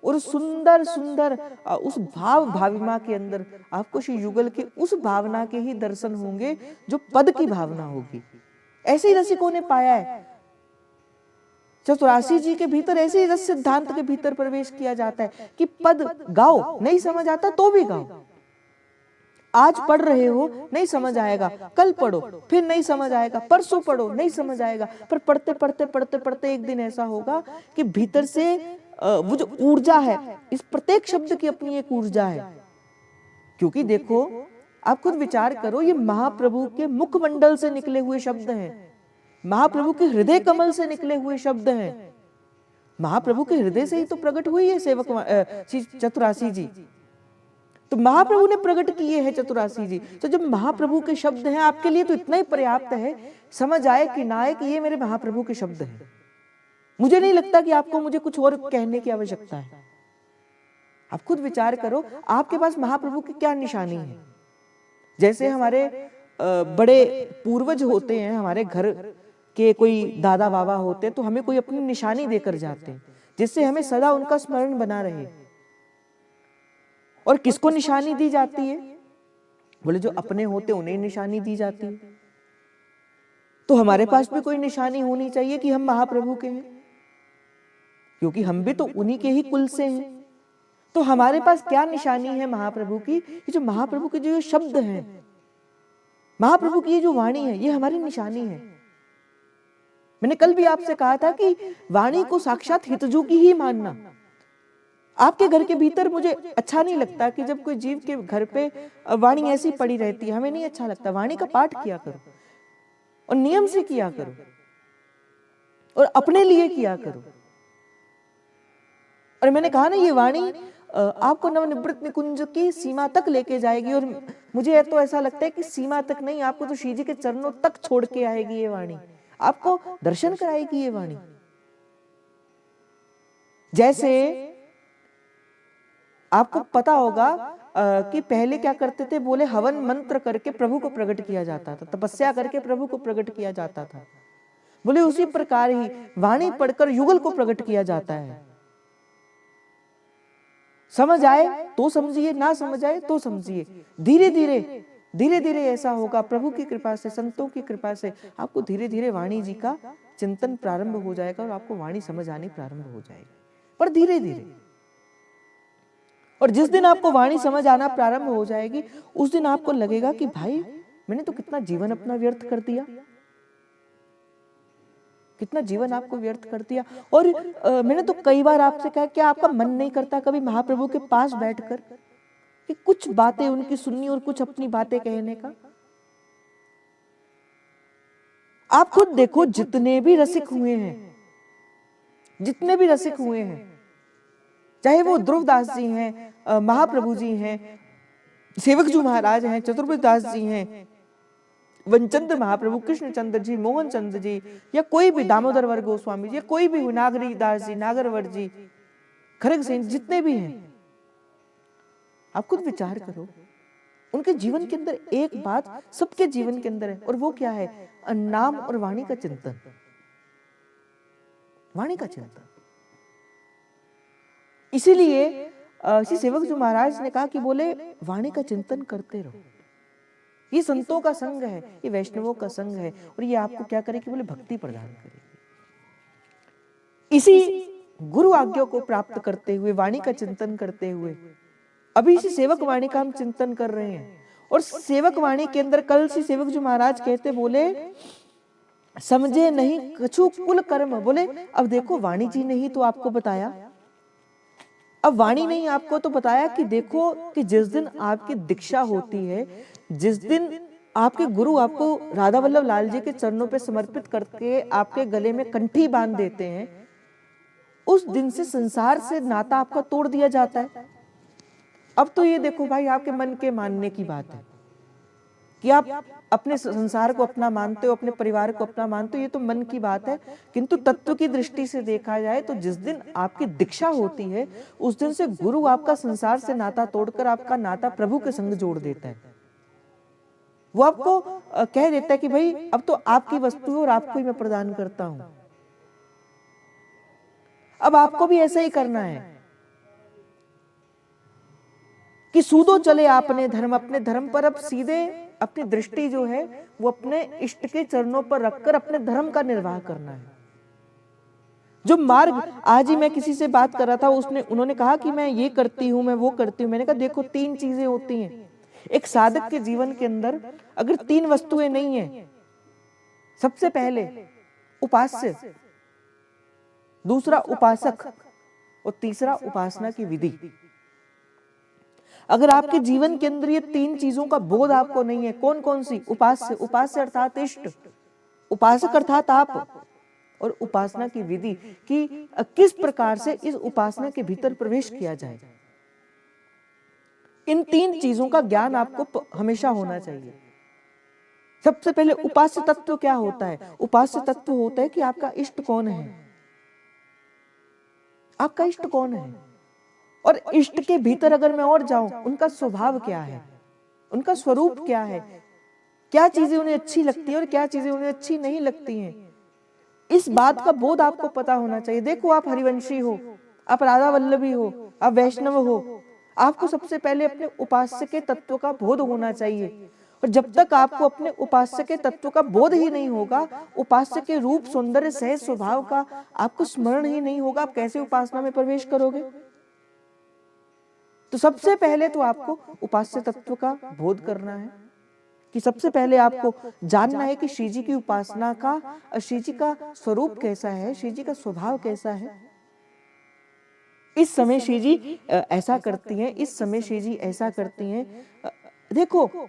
और सुंदर सुंदर उस भाव भाविमा के अंदर आपको श्री युगल के उस भावना के ही दर्शन होंगे जो पद की भावना होगी। ऐसे ही रसिकों ने पाया है। चतुरासी जी के भीतर ऐसे ही रस सिद्धांत के भीतर प्रवेश किया जाता है कि पद गाओ, नहीं समझ आता तो भी गाओ। आज पढ़ रहे हो नहीं समझ आएगा, कल पढ़ो फिर नहीं समझ आएगा, परसों पढ़ो नहीं समझ आएगा, पर पढ़ते पढ़ते पढ़ते पढ़ते एक दिन ऐसा होगा कि भीतर से वो जो ऊर्जा है, इस प्रत्येक शब्द की अपनी एक ऊर्जा है। क्योंकि देखो आप खुद विचार करो, ये महाप्रभु के मुखमंडल से निकले हुए शब्द हैं, महाप्रभु के हृदय कमल से निकले हुए शब्द हैं। महाप्रभु के हृदय से ही तो प्रकट हुई है सेवक चतुरासी जी, तो महाप्रभु ने प्रकट किए हैं चतुरासी जी। तो जब महाप्रभु के शब्द हैं आपके लिए तो इतना ही पर्याप्त है, समझ आए कि ना आए कि ये मेरे महाप्रभु के शब्द हैं। मुझे नहीं लगता कि आपको मुझे कुछ और कहने की आवश्यकता है। आप खुद विचार करो, आपके पास महाप्रभु की क्या निशानी है। जैसे हमारे बड़े पूर्वज होते हैं, हमारे घर के कोई दादा बाबा होते हैं, तो हमें कोई अपनी निशानी देकर जाते हैं जिससे हमें सदा उनका स्मरण बना रहे। और किसको निशानी दी जाती है, बोले जो अपने होते उन्हें निशानी दी जाती है। तो हमारे पास भी कोई निशानी होनी चाहिए कि हम महाप्रभु के हैं, क्योंकि हम भी तो उन्हीं के ही कुल से हैं। तो हमारे पास क्या निशानी है महाप्रभु की, ये जो महाप्रभु के जो शब्द हैं, महाप्रभु की ये जो वाणी है, ये हमारी निशानी है। मैंने कल भी आपसे कहा था कि वाणी को साक्षात हितजू की ही मानना। आपके घर के भीतर मुझे अच्छा नहीं लगता कि जब कोई जीव के घर पे वाणी ऐसी पड़ी रहती है, हमें नहीं अच्छा लगता। वाणी का पाठ किया करो और नियम से किया करो और अपने लिए किया करो। और मैंने कहा ना, ये वाणी आपको नवनिवृत्त निकुंज की सीमा तक लेके जाएगी, और मुझे तो ऐसा लगता है कि सीमा तक नहीं, आपको तो श्री जी के चरणों तक छोड़ के आएगी ये वाणी, आपको दर्शन कराएगी ये वाणी। जैसे आपको पता होगा कि पहले क्या करते थे, बोले हवन मंत्र करके प्रभु को प्रकट किया जाता था, तपस्या करके प्रभु को प्रकट किया जाता था। बोले उसी प्रकार ही वाणी पढ़कर युगल को प्रकट किया जाता है। समझ आए तो समझिए, ना समझ आए तो समझिए। धीरे धीरे धीरे धीरे ऐसा होगा, प्रभु की कृपा से, संतों की कृपा से आपको धीरे धीरे वाणी जी का चिंतन प्रारंभ हो जाएगा और आपको वाणी समझ आनी प्रारंभ हो जाएगी, पर धीरे धीरे। और जिस दिन आपको वाणी समझ आना प्रारंभ हो जाएगी, उस दिन आपको लगेगा कि भाई मैंने तो कितना जीवन अपना व्यर्थ कर दिया, कितना जीवन आपको व्यर्थ कर दिया। और मैंने तो कई बार आपसे कहा, क्या आपका मन नहीं करता कभी महाप्रभु के पास बैठकर कि कुछ बातें उनकी सुननी और कुछ अपनी बातें कहने का। आप खुद देखो, जितने भी रसिक हुए हैं, जितने भी रसिक हुए हैं, चाहे वो ध्रुवदास जी हैं, महाप्रभु जी हैं, सेवक जी महाराज हैं, चतुर्भुज दास जी हैं, वनचंद्र महाप्रभु, कृष्णचंद्र जी, मोहन चंद्र जी, या कोई भी दामोदर वर्ग गोस्वामी जी, या कोई भी नागरी दास जी, नागरवर जी, खड़ग सिंह, जितने भी हैं, आप खुद विचार करो, उनके जीवन के अंदर एक बात सबके जीवन के अंदर है, और वो क्या है, नाम और वाणी का चिंतन। वाणी का चिंतन। इसीलिए श्री सेवक जी महाराज ने कहा कि बोले वाणी का चिंतन करते रहो। ये संतों का संग है, ये वैष्णवों का संग है, और ये आपको क्या करेगी, बोले भक्ति प्रदान करेगी। इसी गुरु आज्ञा को प्राप्त करते हुए, वाणी का चिंतन करते हुए, अभी इसी सेवक वाणी का हम चिंतन कर रहे हैं, और सेवक वाणी के अंदर कल से सेवक जो महाराज कहते, बोले समझे नहीं कछु कुल कर्म। बोले अब देखो वाणी जी ने ही तो आपको बताया, अब वाणी ने ही आपको तो बताया कि देखो कि जिस दिन आपकी दीक्षा होती है, जिस दिन आपके गुरु आपको राधा वल्लभ लाल जी के चरणों पे समर्पित करके आपके गले में कंठी बांध देते हैं, उस दिन से संसार से नाता आपका तोड़ दिया जाता है। अब तो ये देखो भाई, आपके मन के मानने की बात है कि आप अपने संसार को अपना मानते हो, अपने परिवार को अपना मानते हो, ये तो मन की बात है। किंतु तत्व की दृष्टि से देखा जाए तो जिस दिन आपकी दीक्षा होती है, उस दिन से गुरु आपका संसार से नाता तोड़कर आपका नाता प्रभु के संग जोड़ देता है। वो आपको कह देता है कि भाई अब तो आपकी वस्तु है और आपको ही मैं प्रदान करता हूं। अब आपको भी ऐसा ही करना है कि सूदो चले आपने धर्म, अपने धर्म पर अब सीधे अपनी दृष्टि जो है वो अपने इष्ट के चरणों पर रखकर अपने धर्म का निर्वाह करना है। जो मार्ग, आज ही मैं किसी से बात कर रहा था, उन्होंने कहा कि मैं ये करती हूं, मैं वो करती हूं। मैंने कहा देखो 3 चीजें होती हैं एक साधक के जीवन के अंदर। अगर 3 वस्तुएं नहीं है, सबसे पहले उपास्य, दूसरा उपासक और तीसरा उपासना की विधि। अगर आपके जीवन के अंदर ये 3 चीजों का बोध आपको नहीं है, कौन कौन सी? उपास्य, उपास्य अर्थात इष्ट, उपासक अर्थात आप, और उपासना की विधि कि किस प्रकार से इस उपासना के भीतर प्रवेश किया जाए। इन 3 चीजों का ज्ञान आपको हमेशा होना चाहिए। सबसे पहले उपास्य तत्व क्या होता है? उपास्य तत्व होता है कि आपका इष्ट कौन है, आपका इष्ट कौन है, और इष्ट के भीतर अगर मैं और जाऊं, उनका स्वभाव क्या है, उनका स्वरूप क्या है, क्या चीजें उन्हें अच्छी लगती है और क्या चीजें उन्हें अच्छी नहीं लगती हैं। इस बात का बोध आपको पता होना चाहिए। देखो आप हरिवंशी हो, आप राधा वल्लभी हो, आप वैष्णव हो, आपको सबसे पहले अपने उपास्य के तत्व का बोध होना चाहिए। और जब तक आपको अपने उपास्य के तत्व का बोध ही नहीं होगा, उपास्य के रूप, सौंदर्य, सहज स्वभाव का आपको स्मरण ही नहीं होगा, आप कैसे उपासना में प्रवेश करोगे? तो सबसे पहले तो आपको उपास्य तत्व का बोध करना है कि सबसे पहले आपको जानना है कि श्री जी की उपासना का, श्री जी का स्वरूप कैसा है, श्री जी का स्वभाव कैसा है। इस समय श्री जी ऐसा करती हैं, इस समय श्री जी ऐसा करती हैं। देखो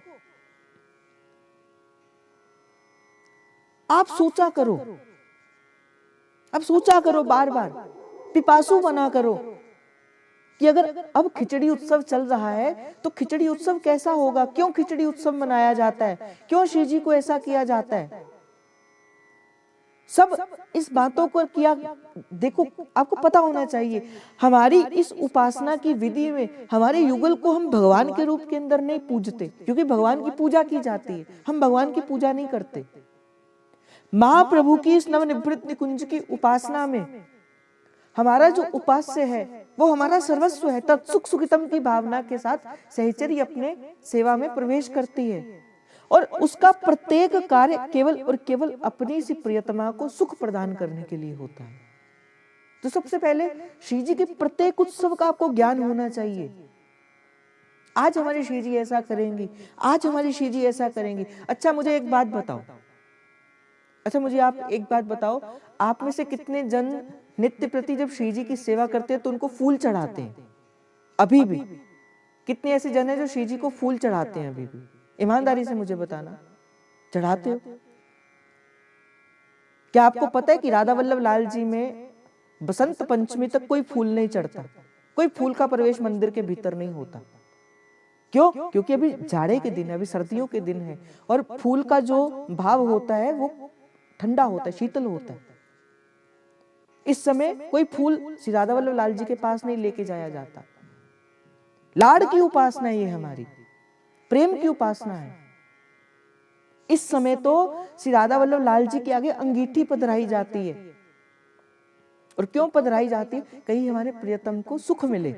आप सोचा करो, अब सोचा करो, बार बार पिपासु बना करो कि अगर अब खिचड़ी उत्सव चल रहा है तो खिचड़ी उत्सव कैसा होगा, क्यों खिचड़ी उत्सव मनाया जाता है, क्यों श्री जी को ऐसा किया जाता है। सब इस बातों को किया, देखो आपको पता होना चाहिए। हमारी इस उपासना की विधि में हमारे युगल को हम भगवान के रूप के अंदर नहीं पूजते, क्योंकि भगवान की पूजा की जाती है, हम भगवान की पूजा नहीं करते। महाप्रभु की इस नवनिभृत निकुंज की उपासना में हमारा जो उपास्य है वो हमारा सर्वस्व है। तत्सुख सुखितम की भावना के साथ सहचरी अपने सेवा में प्रवेश करती है और उसका प्रत्येक कार्य केवल और केवल अपनी सी प्रियतमा को सुख प्रदान करने के लिए होता है। तो सबसे पहले श्री जी के प्रत्येक उत्सव का आपको ज्ञान होना चाहिए। आज हमारी श्री जी ऐसा करेंगी, आज हमारी श्री जी ऐसा करेंगी। अच्छा मुझे एक बात बताओ, मुझे आप एक बात बताओ, आप में से कितने जन नित्य प्रति जब श्री जी की सेवा करते हैं तो उनको फूल चढ़ाते हैं? अभी भी कितने ऐसे जन हैं जो श्री जी को फूल चढ़ाते हैं? अभी भी ईमानदारी से मुझे बताना, चढ़ाते हो? क्या आपको पता है कि राधा वल्लभ लाल जी में बसंत पंचमी तक कोई फूल नहीं चढ़ता, कोई फूल का प्रवेश मंदिर के भीतर नहीं होता? क्यों? क्योंकि अभी जाड़े के दिन है, अभी सर्दियों के दिन है और फूल का जो भाव होता है वो ठंडा होता है, शीतल होता है। इस समय कोई फूल श्री राधा वल्लभ लाल जी के पास नहीं लेके जाया जाता। लाड़ की उपासना ये हमारी, प्रेम की उपासना है। इस समय तो श्री राधा वल्लभ लाल जी के आगे अंगीठी पधराई जाती है। और क्यों पधराई जाती है? कहीं हमारे प्रियतम को सुख मिले,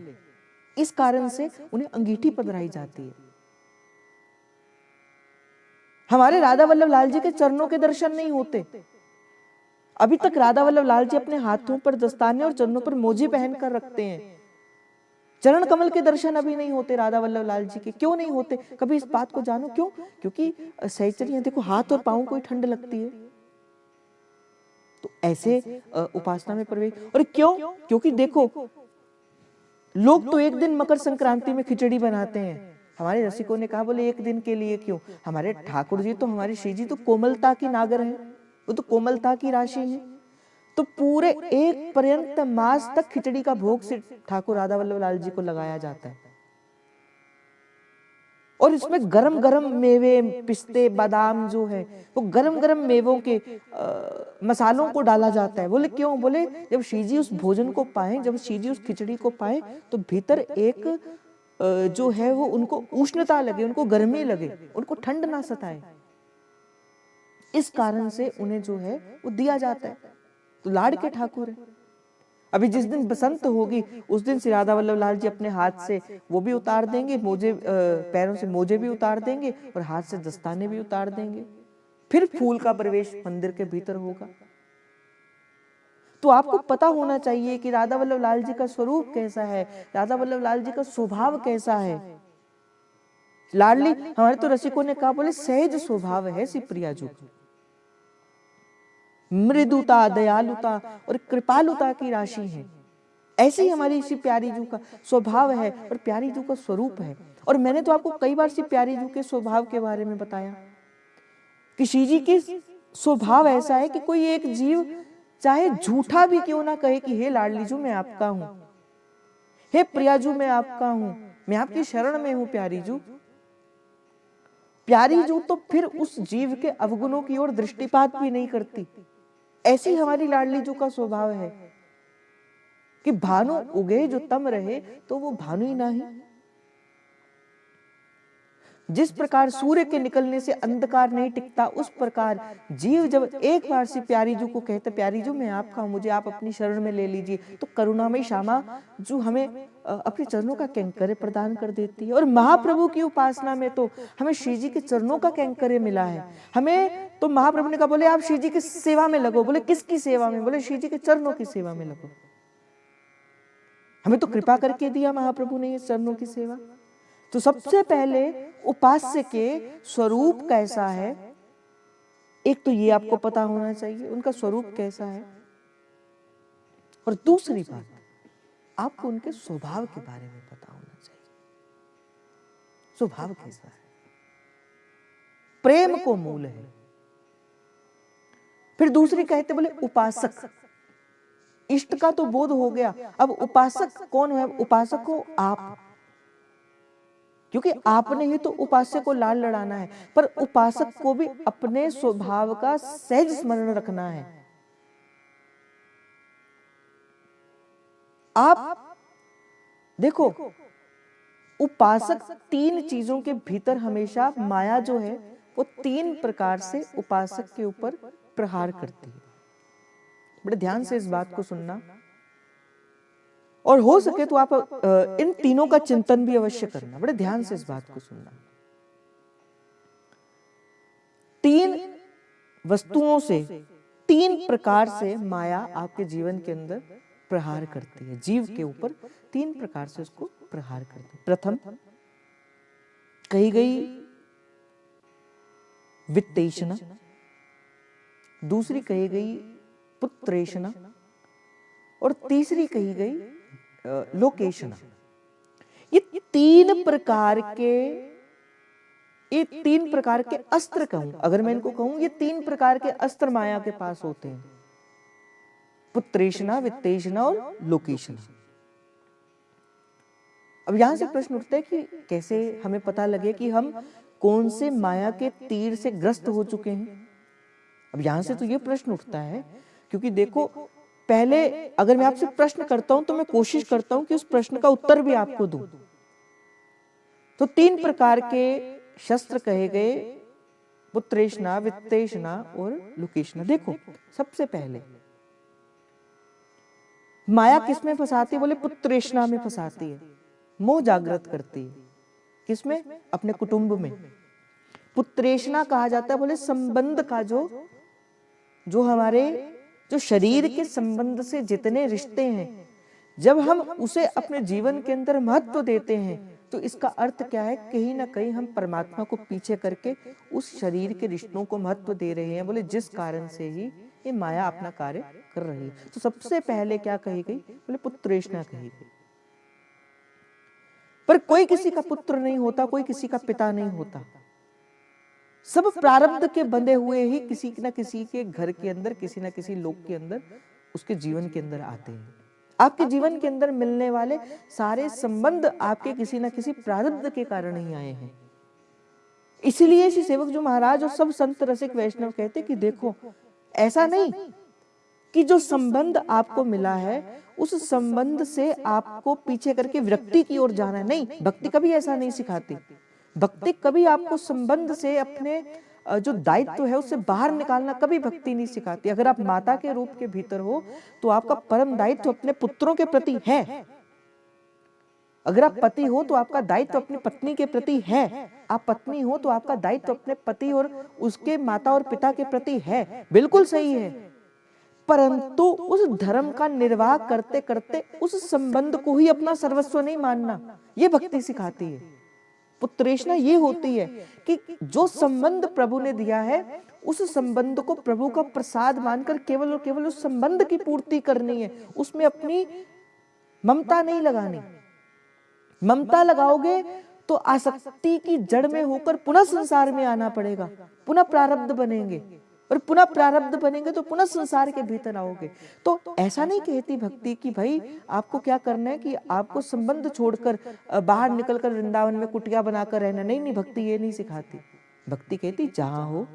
इस कारण से उन्हें अंगीठी पधराई जाती है। हमारे राधा वल्लभ लाल जी के चरणों के दर्शन नहीं होते। अभी तक राधा वल्लभ लाल जी अपने हाथों पर दस्ताने और चरणों पर मोजे पहन कर रखते हैं। चरण कमल के दर्शन अभी नहीं होते राधा वल्लभ लाल जी के। क्यों नहीं होते? कभी इस बात को जानो क्यों? क्योंकि सहचर्य देखो, हाथ और पांव को ही ठंड लगती है। तो ऐसे उपासना में प्रवेश। और क्यों? क्योंकि देखो, लोग तो एक दिन मकर संक्रांति में खिचड़ी बनाते हैं। हमारे रसिकों ने कहा, बोले एक दिन के लिए क्यों? हमारे ठाकुर जी तो, हमारे श्री जी तो कोमलता की नागर है, वो तो कोमलता की राशि है। तो पूरे एक पर्यंत मास तक खिचड़ी का भोग से ठाकुर राधा वल्लभ लाल जी को लगाया जाता है। और इसमें गरम गरम मेवे, पिस्ते, बादाम जो है वो गरम गरम मेवों के मसालों को डाला जाता है। बोले क्यों? बोले जब श्री जी उस भोजन को पाए, जब श्री जी उस खिचड़ी को पाए, तो भीतर एक जो है वो उनको उष्णता लगे, उनको गर्मी लगे, उनको ठंड ना सताए। इस कारण से उन्हें जो है वो दिया जाता है। तो लाड़ के ठाकुर है। अभी जिस दिन बसंत होगी उस दिन श्री राधा वल्लभ लाल जी अपने हाथ से वो भी उतार देंगे, मोजे पैरों से मोजे भी उतार देंगे और हाथ से दस्ताने भी उतार देंगे। फिर फूल का प्रवेश मंदिर के भीतर होगा। तो आपको पता होना चाहिए कि राधा वल्लभ लाल जी का स्वरूप कैसा है, राधा वल्लभ लाल जी का स्वभाव कैसा है। लाडली, हमारे तो रसिकों ने कहा, बोले सहज स्वभाव है श्री प्रिया जी, मृदुता, दयालुता और कृपालुता की राशि है। ऐसी हमारी श्री प्यारी जू का स्वभाव है और प्यारी जू का स्वरूप है। और मैंने तो आपको कई बार श्री प्यारी जू के स्वभाव के बारे में बताया कि श्री जी के स्वभाव ऐसा है कि कोई एक जीव चाहे झूठा भी क्यों ना कहे कि हे लाडली जू मैं आपका हूं, हे प्रिया जू मैं आपका हूं, मैं आपकी शरण में हूं प्यारी जू। प्यारी जू तो फिर उस जीव के अवगुणों की ओर दृष्टिपात भी नहीं करती। ऐसी हमारी लाडली जू का स्वभाव है कि भानु उगे जो तम रहे तो वो भानु ही नहीं। जिस प्रकार सूर्य के निकलने से अंधकार नहीं टिकता, उस प्रकार जीव जब एक बार से प्यारी जू को कहते, प्यारी जू मैं आपका हूं, मुझे आप अपनी शरण में ले लीजिए, तो करुणामयी श्यामा जो हमें अपने चरणों का कैंकर्य प्रदान कर देती है। और महाप्रभु की उपासना में तो हमें श्री जी के चरणों का कैंकर्य मिला है। हमें तो महाप्रभु ने कहा, बोले आप श्री जी की सेवा में लगो। बोले किसकी सेवा में? बोले श्री जी के चरणों की सेवा में लगो। हमें तो कृपा करके दिया महाप्रभु ने ये चरणों की सेवा। तो सबसे पहले उपास्य के स्वरूप कैसा है, एक तो ये आपको पता होना चाहिए, उनका स्वरूप कैसा है। और दूसरी बात, आपको उनके स्वभाव के बारे में पता होना चाहिए। स्वभाव कैसा है? प्रेम को मूल है। फिर दूसरी कहते, बोले उपासक। इष्ट का तो बोध हो गया, अब उपासक कौन है? उपासक हो आप, क्योंकि आपने ही तो उपास्य को लाल लड़ाना है। पर उपासक को भी अपने स्वभाव का सहज स्मरण रखना है। आप देखो, उपासक तीन चीजों के भीतर हमेशा माया जो है वो तीन प्रकार से उपासक के ऊपर प्रहार करती है। बड़े ध्यान से इस बात को सुनना, और हो सके तो आप इन तीनों का चिंतन भी अवश्य करना। बड़े ध्यान से इस बात को सुनना। तीन वस्तुओं से, तीन प्रकार से माया आपके जीवन के अंदर प्रहार करती है। जीव के ऊपर तीन प्रकार से उसको प्रहार करती है। प्रथम कही गई वित्तेषणा, दूसरी कही गई पुत्रेषणा, और तीसरी कही गई लोकेशना। ये तीन प्रकार के अस्त्र कहूं, अगर मैं इनको कहूं, ये तीन प्रकार के अस्त्र माया के पास होते हैं। पुत्रेषणा, वित्तेषणा और लोकेशना। अब यहां से प्रश्न उठता है कि कैसे हमें पता लगे कि हम कौन से माया के तीर से ग्रस्त हो चुके हैं। अब यहां से तो ये प्रश्न उठता है क्योंकि देखो, पहले अगर मैं आपसे प्रश्न करता हूं तो मैं कोशिश करता हूं कि उस प्रश्न का उत्तर भी आपको दूं। तो तीन प्रकार के शस्त्र कहे गए, पुत्रेषणा, वित्तेषणा और लोकेशना। देखो, सबसे पहले माया किसमें फंसाती है? बोले पुत्रेषणा में फंसाती है, मोह जागृत करती है। किसमें? अपने कुटुंब में। पुत्रेषणा कहा जाता है, बोले संबंध का जो हमारे जो शरीर के संबंध से जितने रिश्ते हैं, जब हम उसे अपने जीवन के अंदर महत्व देते हैं तो इसका अर्थ क्या है, कहीं ना कहीं हम परमात्मा को पीछे करके उस शरीर के रिश्तों को महत्व दे रहे हैं। बोले जिस कारण से ही ये माया अपना कार्य कर रही है। तो सबसे पहले क्या कही गई, बोले पुत्रेष्णा कही गई। पर कोई किसी का पुत्र नहीं होता, कोई किसी का पिता नहीं होता। सब प्रारब्ध के बंधे हुए ही किसी न किसी के घर के अंदर, किसी न किसी लोक के अंदर, उसके जीवन के अंदर आते हैं। आपके जीवन के अंदर मिलने वाले सारे संबंध आपके किसी न किसी प्रारब्ध के कारण ही आए हैं। इसीलिए श्री सेवक जो महाराज और सब संत रसिक वैष्णव कहते कि देखो, ऐसा नहीं कि जो संबंध आपको मिला है उस संबंध से आपको पीछे करके विरक्ति की ओर जाना है। नहीं, भक्ति कभी ऐसा नहीं सिखाती। भक्ति कभी आपको संबंध से, अपने जो दायित्व है उससे बाहर निकालना कभी भक्ति नहीं सिखाती। अगर आप माता के रूप के भीतर हो तो आपका परम दायित्व अपने पुत्रों के प्रति है। अगर आप पति हो तो आपका दायित्व अपनी पत्नी के प्रति है। आप पत्नी हो तो आपका दायित्व अपने पति और उसके माता और पिता के प्रति है। बिल्कुल सही है। परंतु उस धर्म का निर्वाह करते करते उस संबंध को ही अपना सर्वस्व नहीं मानना, ये भक्ति सिखाती है। पुत्रेष्णा ये होती है कि जो संबंध प्रभु ने दिया है उस संबंध को प्रभु का प्रसाद मानकर केवल और केवल उस संबंध की पूर्ति करनी है, उसमें अपनी ममता नहीं लगानी। ममता लगाओगे तो आसक्ति की जड़ में होकर पुनः संसार में आना पड़ेगा, पुनः प्रारब्ध बनेंगे, और पुनः प्रारब्ध बनेंगे तो पुनः संसार के भीतर आओगे। तो ऐसा नहीं कहती भक्ति कि भाई आपको क्या करना है कि आपको संबंध छोड़कर बाहर निकलकर वृंदावन में कुटिया बनाकर रहना। नहीं नहीं, भक्ति ये नहीं सिखाती। भक्ति कहती जहां हो,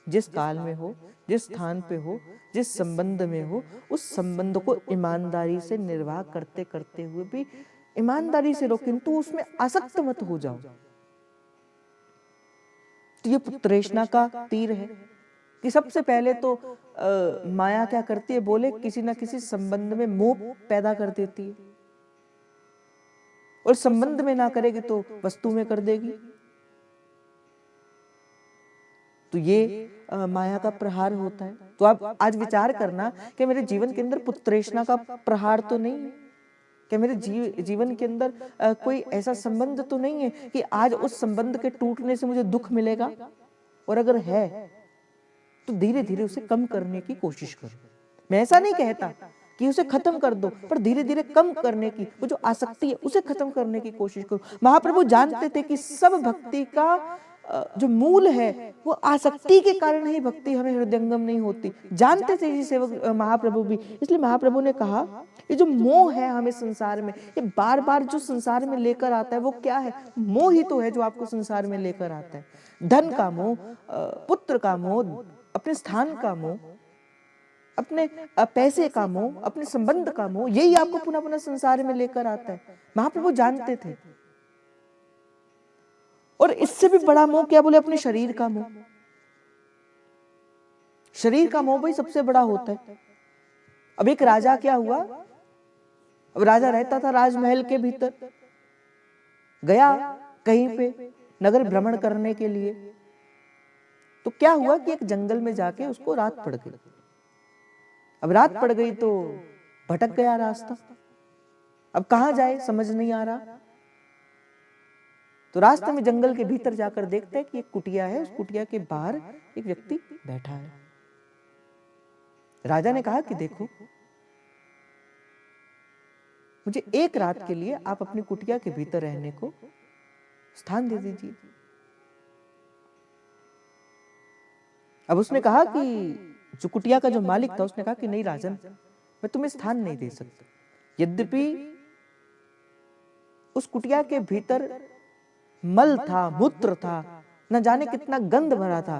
जिस काल में हो, जिस स्थान पे हो, जिस संबंध में हो, उस संबंध को ईमानदारी से निर्वाह करते करते हुए भी ईमानदारी से रहो, किंतु उसमें आसक्त मत हो जाओ। तो ये पुत्रेष्णा का तीर है कि सबसे पहले तो माया क्या करती है, बोले किसी ना किसी संबंध में मोह पैदा कर देती है, और संबंध में ना करेगी तो वस्तु में कर देगी। तो ये माया का प्रहार होता है। तो आप आज विचार करना कि मेरे जीवन के अंदर पुत्रेष्णा का प्रहार तो नहीं है, कि मेरे जीवन के अंदर कोई ऐसा संबंध तो नहीं है कि आज उस संबंध के टूटने से मुझे दुख मिलेगा। और अगर है तो धीरे धीरे उसे कम करने की कोशिश करो। मैं ऐसा नहीं कहता कि उसे खत्म कर दो, पर धीरे धीरे कम करने की, वो जो आसक्ति है उसे खत्म करने की कोशिश करो। महाप्रभु जानते थे कि सब भक्ति का जो मूल है वो आसक्ति के कारण ही भक्ति हमें हृदयंगम नहीं होती। जानते थे ये सेवक महाप्रभु भी। इसलिए महाप्रभु ने कहा ये जो मोह है हमें संसार में, ये बार बार जो संसार में लेकर आता है वो क्या है, मोह ही तो है जो आपको संसार में लेकर आता है। धन का मोह, पुत्र का मोह, अपने स्थान का मोह, अपने पैसे का मोह, अपने संबंध का मोह, यही आपको पुनः पुनः संसार में लेकर आता है। महाप्रभु जानते थे। और इससे भी बड़ा मोह क्या, बोले अपने शरीर का मोह। शरीर का मोह भाई सबसे बड़ा होता है। अब एक राजा क्या हुआ, अब राजा रहता था राजमहल के भीतर, गया कहीं पे नगर भ्रमण करने के लिए, तो क्या हुआ कि एक जंगल में जाके उसको रात पड़ गई। अब रात पड़ गई तो भटक गया रास्ता, अब कहां जाए समझ नहीं आ रहा। तो रास्ते में जंगल के भीतर जाकर देखता है कि एक कुटिया है, उस कुटिया के बाहर एक व्यक्ति बैठा है। राजा ने कहा कि देखो, मुझे एक रात के लिए आप अपनी कुटिया के भीतर रहने को स्थान दे दीजिए। अब उसने कहा कि जो कुटिया का जो मालिक था उसने कहा कि नहीं राजन, मैं तुम्हें स्थान नहीं दे सकता। यद्यपि उस कुटिया के भीतर मल था, मूत्र था, न जाने कितना गंध भरा था,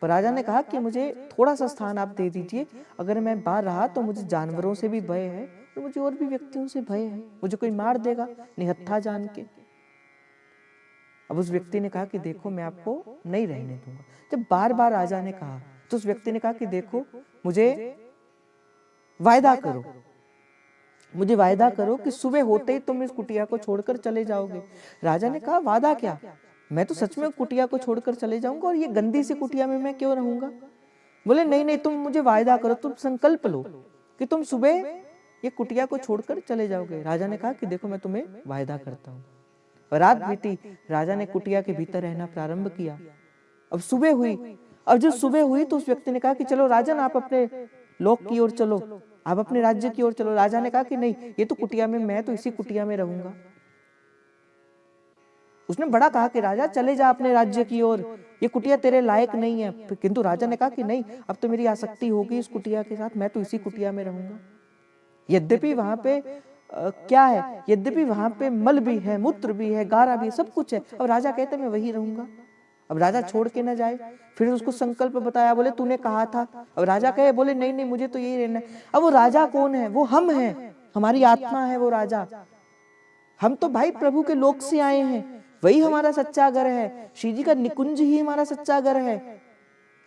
पर राजा ने कहा कि मुझे थोड़ा सा स्थान आप दे दीजिए। अगर मैं बाहर रहा तो मुझे जानवरों से भी भय है और मुझे और भी व्यक्तियों से भय है, मुझे कोई मार देगा निहत्था जान के। अब उस व्यक्ति ने कहा कि देखो मैं आपको नहीं रहने दूंगा। जब बार बार राजा ने कहा तो उस व्यक्ति ने कहा कि देखो मुझे वायदा करो, मुझे वायदा करो कि सुबह होते ही तुम इस कुटिया को छोड़कर चले जाओगे। राजा ने कहा वादा क्या, मैं तो सच में कुटिया को छोड़कर चले जाऊंगा और ये गंदी सी कुटिया में मैं क्यों रहूंगा। बोले नहीं नहीं, तुम मुझे वायदा करो, तुम संकल्प लो कि तुम सुबह ये कुटिया को छोड़कर चले जाओगे। राजा ने कहा कि देखो मैं तुम्हें वायदा करता हूँ। रात बीती, राजा ने कुटिया के भीतर रहना प्रारंभ किया। अब सुबह हुई, अब जब सुबह हुई तो उस व्यक्ति ने कहा कि चलो राजन, आप अपने लोक की ओर चलो, आप अपने राज्य की ओर चलो। राजा ने कहा कि नहीं, ये तो कुटिया में, मैं तो इसी कुटिया में रहूंगा। उसने बड़ा कहा कि राजा चले जा अपने राज्य की ओर, ये कुटिया तेरे लायक नहीं है। किंतु राजा ने कहा कि नहीं, अब तो मेरी आसक्ति होगी इस कुटिया के साथ, मैं तो इसी कुटिया में रहूंगा। यद्यपि वहां पे क्या है, यद्यपि वहां पे मल भी है, मूत्र भी है, गारा भी है, सब कुछ है। अब राजा कहते मैं वही रहूंगा। अब राजा छोड़ के ना जाए, फिर उसको संकल्प बताया, बोले तूने कहा था। अब राजा कहे, बोले नहीं नहीं, मुझे तो यही रहना है। अब वो राजा कौन है? वो हम हैं, हमारी आत्मा है वो राजा। हम तो भाई प्रभु के लोक से आए हैं, वही हमारा सच्चा घर है। श्री जी का निकुंज ही हमारा सच्चा घर है।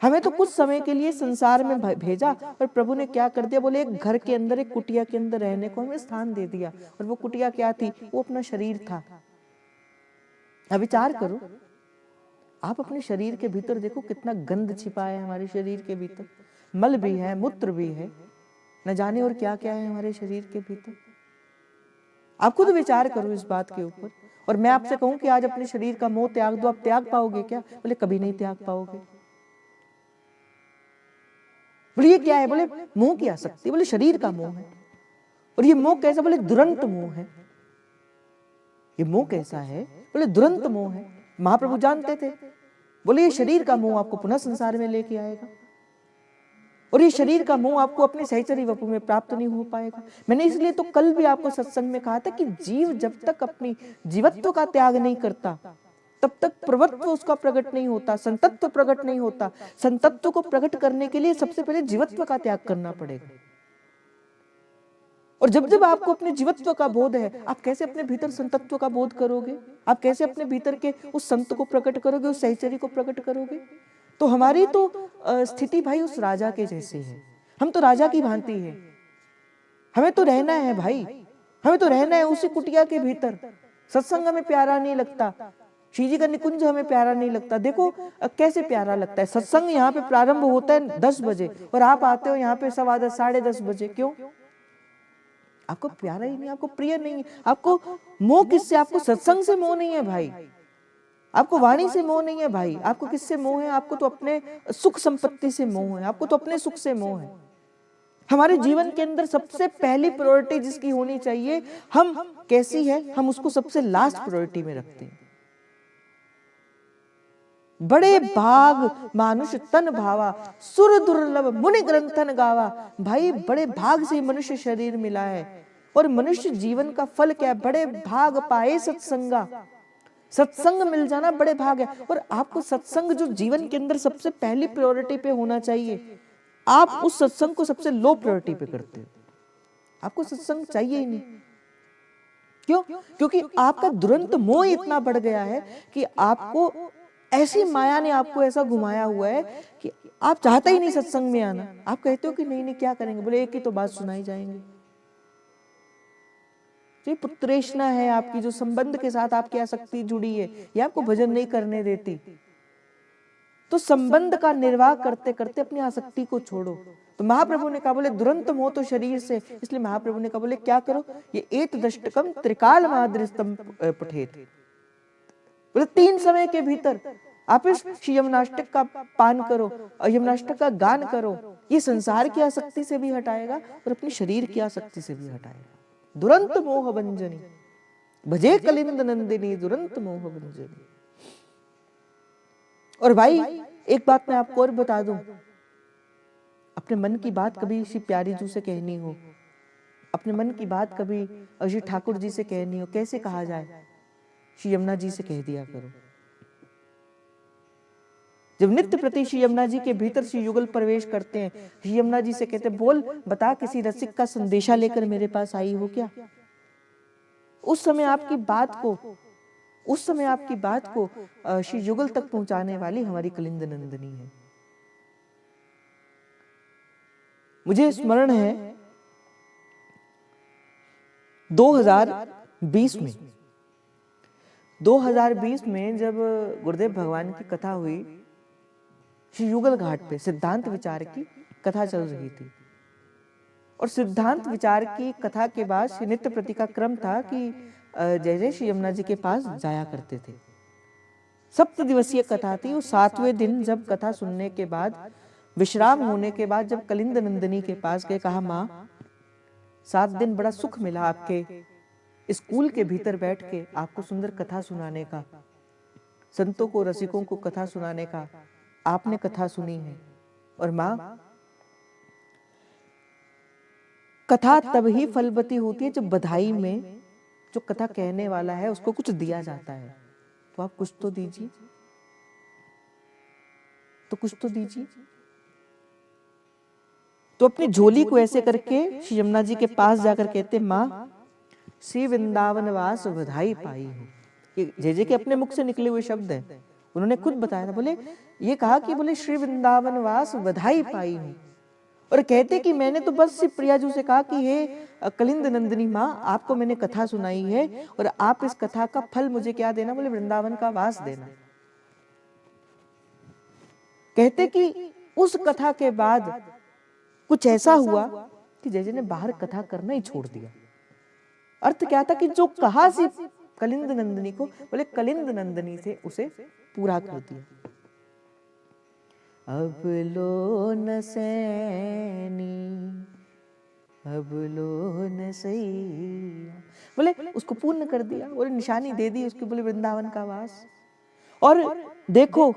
हमें तो कुछ समय के लिए संसार में भेजा, और प्रभु ने क्या कर दिया, बोले एक घर के अंदर, एक कुटिया के अंदर रहने को हमें स्थान दे दिया। और वो कुटिया क्या थी? वो अपना शरीर था। अब विचार करो, आप अपने शरीर के भीतर देखो कितना गंध छिपा है हमारे शरीर के भीतर। मल भी है, मूत्र भी है, न जाने और क्या क्या है हमारे शरीर के भीतर। आप खुद विचार करो इस बात के ऊपर। और मैं आपसे कहूं कि आज अपने शरीर का मोह त्याग दो, आप त्याग पाओगे क्या? बोले कभी नहीं त्याग पाओगे। बोले ये क्या है? बोले मोह की आसक्ति। बोले शरीर का मोह है। और ये मोह कैसा? बोले दुरंत मोह है। ये मोह कैसा है? बोले दुरंत मोह है। महाप्रभु जानते थे, बोले ये शरीर का मोह आपको पुनः संसार में लेके आएगा, और ये शरीर का मोह आपको अपने सहचरी वपु में प्राप्त नहीं हो पाएगा। मैंने इसलिए तो कल भी आपको सत्संग में कहा था कि जीव जब तक अपनी जीवत्व का त्याग नहीं करता, तब तक प्रवत्व उसका प्रकट नहीं होता, संतत्व प्रकट नहीं होता। संतत्व को प्रकट करने के लिए सबसे पहले जीवत्व का त्याग करना पड़ेगा। और जब जब आपको अपने जीवत्व का बोध है, आप कैसे अपने भीतर संतत्व का बोध करोगे? आप कैसे अपने भीतर के उस संत को प्रकट करोगे, उस सहचरी को प्रकट करोगे? तो हमारी तो स्थिति भाई उस राजा के जैसे है। हम तो राजा की भांति है। हमें तो रहना है भाई, हमें तो रहना है उसी कुटिया के भीतर। सत्संग हमें प्यारा नहीं लगता, श्री जी का निकुंज हमें प्यारा नहीं लगता। देखो कैसे प्यारा लगता है। सत्संग यहाँ पे प्रारंभ होता है 10 बजे, और आप आते हो यहाँ पे 10:15 साढ़े 10 बजे। क्यों? आपको प्यारा ही नहीं, आपको प्रिय नहीं है। आपको मोह किससे? आपको सत्संग से मोह नहीं है भाई, आपको वाणी से मोह नहीं है भाई। आपको किससे मोह है? आपको तो अपने सुख संपत्ति से मोह है, आपको तो अपने सुख से मोह है। हमारे जीवन के अंदर सबसे पहली प्रायोरिटी जिसकी होनी चाहिए, हम कैसी है, हम उसको सबसे लास्ट प्रायोरिटी में रखते हैं। बड़े भाग मानुष तन भावा, सुर दुर्लभ मुनि ग्रंथन गावा। भाई बड़े भाग से मनुष्य शरीर मिला है, और मनुष्य जीवन का फल क्या है? बड़े भाग पाए सत्संगा। सत्संग मिल जाना बड़े भाग है। और आपको सत्संग जो जीवन के अंदर सबसे पहली प्रायोरिटी पे होना चाहिए, आप उस सत्संग को सबसे लो प्रायोरिटी पे करते हो। आपको सत्संग चाहिए ही नहीं। क्यों? क्योंकि आपका दुरंत मोह इतना बढ़ गया है कि आपको ऐसी माया ने आपको ऐसा घुमाया हुआ है कि आप चाहते ही नहीं सत्संग में आना। आप कहते हो कि नहीं नहीं क्या करेंगे? बोले एक ही तो बात सुनाई जाएंगे। ये पुत्रेष्णा है आपकी, जो संबंध के साथ आपकी आसक्ति जुड़ी है, ये आपको भजन नहीं करने देती। तो संबंध का निर्वाह करते करते अपनी आसक्ति को छोड़ो। तो महाप्रभु ने कहा, बोले दुरंत मोह तो शरीर से, इसलिए महाप्रभु ने कहा, बोले क्या करो? ये एत दष्टकम त्रिकाल मादृस्तम पठेत। बोले 3 समय के भीतर आप इस यमुनाष्टक का पान करो, यमुनाष्टक का गान करो। ये संसार की आसक्ति से भी हटाएगा और अपने शरीर की आसक्ति से भी हटाएगा। दुरंत मोह भंजनी भजे कलिंद नंदिनी, दुरंत मोह भंजनी। और भाई एक बात मैं आपको और बता दूं, अपने मन की बात कभी श्री प्यारी जी से कहनी हो, अपने मन की बात कभी श्री ठाकुर जी से कहनी हो, कैसे कहा जाए? श्री यमुना जी से कह दिया करो। जब नित्य प्रति श्री यमुना जी के भीतर श्री युगल प्रवेश करते हैं, श्री यमुना जी से कहते, बोल बता किसी रसिक का संदेशा लेकर मेरे पास आई हो क्या? उस समय आपकी बात को श्री युगल तक पहुंचाने वाली हमारी कलिंद नंदिनी है। मुझे स्मरण है 2020 में जब गुरुदेव भगवान की कथा हुई, श्री युगल घाट पे सिद्धांत विचार की कथा चल रही थी, और सिद्धांत विचार की कथा के बाद श्री नित्य प्रति का क्रम था कि जय जय श्री यमुना जी के पास जाया करते थे। 7 दिवसीय कथा थी। उस 7वें दिन जब कथा सुनने के बाद, विश्राम होने के बाद जब कलिंद नंदिनी के पास गए, कहा माँ 7 दिन बड़ा सुख मिला आपके स्कूल के भीतर बैठ के आपको सुंदर कथा सुनाने का, संतों को रसिकों को कथा सुनाने का। आपने कथा सुनी है और माँ कथा तब ही फलवती होती है जब बधाई में जो कथा कहने वाला है उसको कुछ दिया जाता है। तो आप कुछ तो दीजिए, तो कुछ तो दीजिए। तो अपनी झोली को ऐसे करके श्री यमुना जी के पास जाकर कहते माँ श्री वृंदावन वास बधाई पाई हो। ये जे के अपने मुख से निकले हुए शब्द हैं, उन्होंने खुद बताया था। बोले ये कहा कि बोले श्री वृंदावन वास बधाई पाई हूं, और कहते कि मैंने तो बस प्रियाजू से कहा कि हे कलिंद नंदिनी माँ आपको मैंने कथा सुनाई है और आप इस कथा का फल मुझे क्या देना, बोले वृंदावन का वास देना। कहते कि उस कथा के बाद कुछ ऐसा हुआ कि जय ने बाहर कथा करना ही छोड़ दिया। अर्थ क्या था कि जो कहा सी कलिंद नंदिनी को, बोले कलिंद नंदिनी से उसे पूरा कर दिया। अब लो न सैनी अब लो न सैया, बोले उसको पूर्ण कर दिया, बोले निशानी दे दी उसकी, बोले वृंदावन का वास। और देखो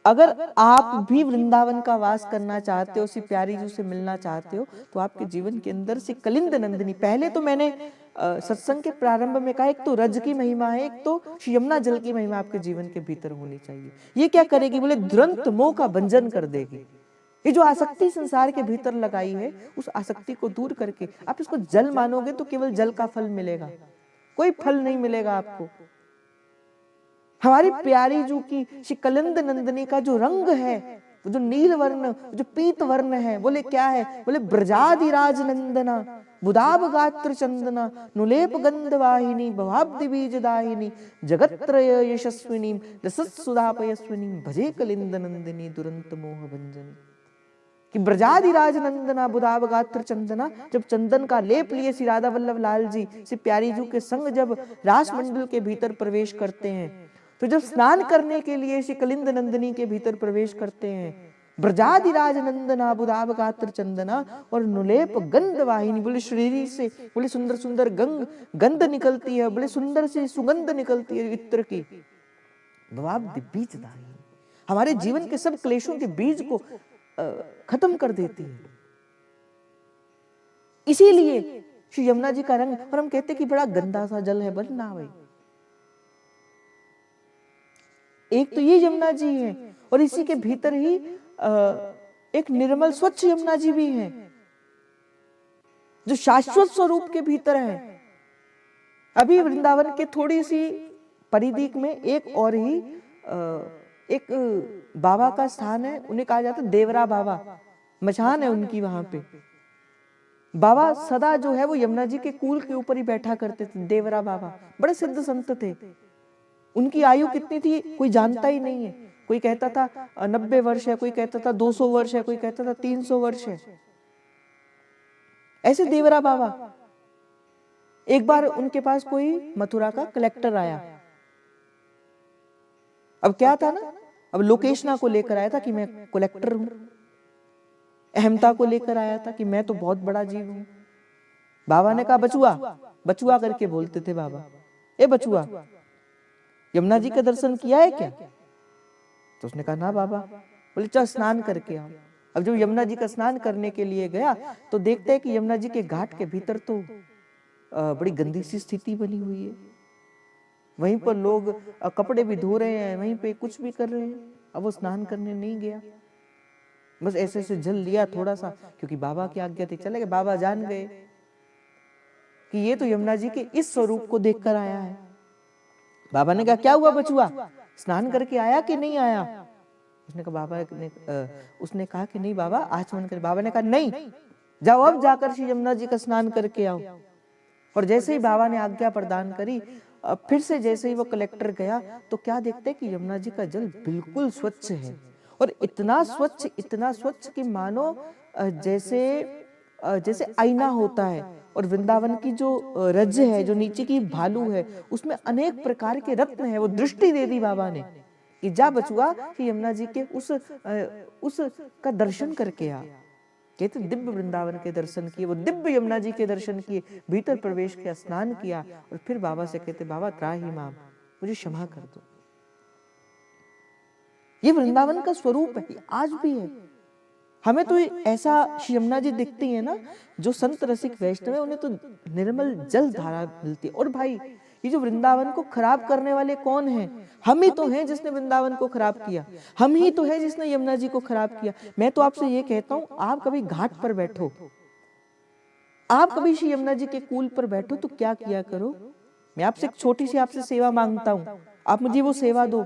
अगर आप भी वृंदावन का वास करना चाहते हो, उसी प्यारी जी से मिलना चाहते हो, तो आपके जीवन के अंदर से कलिंद नंदिनी, पहले तो मैंने सत्संग के प्रारंभ में कहा एक तो रज की महिमा है, एक तो श्री यमुना जल की महिमा आपके जीवन के भीतर होनी चाहिए। ये क्या करेगी, बोले दुरंत मोह का भंजन कर देगी। ये जो आसक्ति संसार के भीतर लगाई है, उस आसक्ति को दूर करके आप इसको जल मानोगे तो केवल जल का फल मिलेगा, कोई फल नहीं मिलेगा आपको। हमारी प्यारी जू की श्री कलिंद नंदिनी का जो रंग है, जो नील वर्ण, जो पीत वर्ण है, बोले क्या है, बोले ब्रजादिराज नंदना बुदाब गात्र चंदना नुलेप गंध वाहिनी भवाब्धि बीज दाहिनी जगत्रय यशस्विनी रसत्सुधापयस्विनी भजे कलिंद नंदिनी दुरंत मोह भंजनी। कि ब्रजादिराज नंदना बुदाब गात्र चंदना, जब चंदन का लेप लिए श्री राधा वल्लभ लाल जी श्री प्यारी जू के संग जब रास मंडल के भीतर प्रवेश करते हैं, तो जब स्नान करने के लिए श्री कलिंद नंदिनी के भीतर प्रवेश करते हैं, ब्रजादिराज नंदना बुदाब गात्र चंदना और नुलेप गंध वाहिनी, बोले शरीर से बोले सुंदर सुंदर गंध निकलती है, बोले सुंदर सी सुगंध निकलती है इत्र की। भवाब्धि बीज दाहिनी, हमारे जीवन के सब क्लेशों के बीज को खत्म कर देती है। इसीलिए श्री यमुना जी का रंग, और हम कहते कि बड़ा गंदा सा जल है, बस ना भाई। एक तो ये यमुना जी है और इसी के भीतर ही एक निर्मल स्वच्छ यमुना जी भी है जो शाश्वत स्वरूप के भीतर है। अभी वृंदावन के थोड़ी सी परिधि में एक और ही एक बाबा का स्थान है, उन्हें कहा जाता है देवरा बाबा, मचान है उनकी वहां पे। बाबा सदा जो है वो यमुना जी के कूल के ऊपर ही बैठा करते थे। देवरा बाबा बड़े सिद्ध संत थे। उनकी आयु कितनी थी कोई जानता ही नहीं है। कोई कहता था 90 वर्ष है, कोई कहता था 200 वर्ष है, कोई कहता था 300 वर्ष है। ऐसे देवरा बाबा। एक बार उनके पास कोई मथुरा का कलेक्टर आया। अब क्या था ना, अब लोकेशना को लेकर आया था कि मैं कलेक्टर हूं, अहमता को लेकर आया था कि मैं तो बहुत बड़ा जीव हूं। बाबा ने कहा बचुआ, बचुआ करके बोलते थे बाबा, ए बचुआ यमुना जी का दर्शन किया है क्या? तो उसने कहा ना बाबा। बोले चल स्नान करके आओ। अब जब यमुना जी का स्नान करने के लिए गया तो देखते हैं कि यमुना जी के घाट के भीतर तो बड़ी गंदी सी स्थिति बनी हुई है। वहीं पर लोग कपड़े भी धो रहे हैं, वहीं पे कुछ भी कर रहे हैं। अब वो स्नान करने नहीं गया, बस ऐसे ऐसे जल लिया थोड़ा सा, क्योंकि बाबा की आज्ञा थी। चले गए, बाबा जान गए कि ये तो यमुना जी के इस स्वरूप को देखकर आया है। बाबा ने कहा क्या हुआ बचुआ, स्नान करके आया कि नहीं आया? उसने कहा बाबा ने उसने कहा कि नहीं बाबा आचमन कर। बाबा ने कहा नहीं, जाओ अब जाकर श्री यमुना जी का स्नान करके आओ। और जैसे ही बाबा ने आज्ञा प्रदान करी, फिर से जैसे ही वो कलेक्टर गया तो क्या देखते कि यमुना जी का जल बिल्कुल स्वच्छ है। और इतना स्वच्छ कि मानो जैसे जैसे आईना होता है, और वृंदावन की जो रज है, जो नीचे की भालू है, उसमें अनेक प्रकार के रत्न है। वो दृष्टि दे दी बाबा ने कि जा बचुआ कि यमुना जी के उस का दर्शन करके आ। कहते दिव्य वृंदावन के दर्शन किए, वो दिव्य यमुना जी के दर्शन किए, भीतर प्रवेश किया, स्नान किया, और फिर बाबा से कहते बाबा त्राहि माम, मुझे क्षमा कर दो। ये वृंदावन का स्वरूप है, आज भी है। हमें तो ऐसा यमुना जी दिखती है ना, जो संत रसिक वैष्णव है उन्हें तो निर्मल जल धारा मिलती है। और भाई ये जो वृंदावन को खराब करने वाले कौन हैं? हम ही तो हैं जिसने वृंदावन को खराब किया, हम ही तो हैं जिसने यमुना जी को खराब किया। मैं तो आपसे ये कहता हूं, आप कभी घाट पर बैठो, आप कभी श्री यमुना जी के कूल पर बैठो तो क्या किया करो। मैं आपसे एक छोटी सी आपसे सेवा मांगता हूं, आप मुझे वो सेवा दो।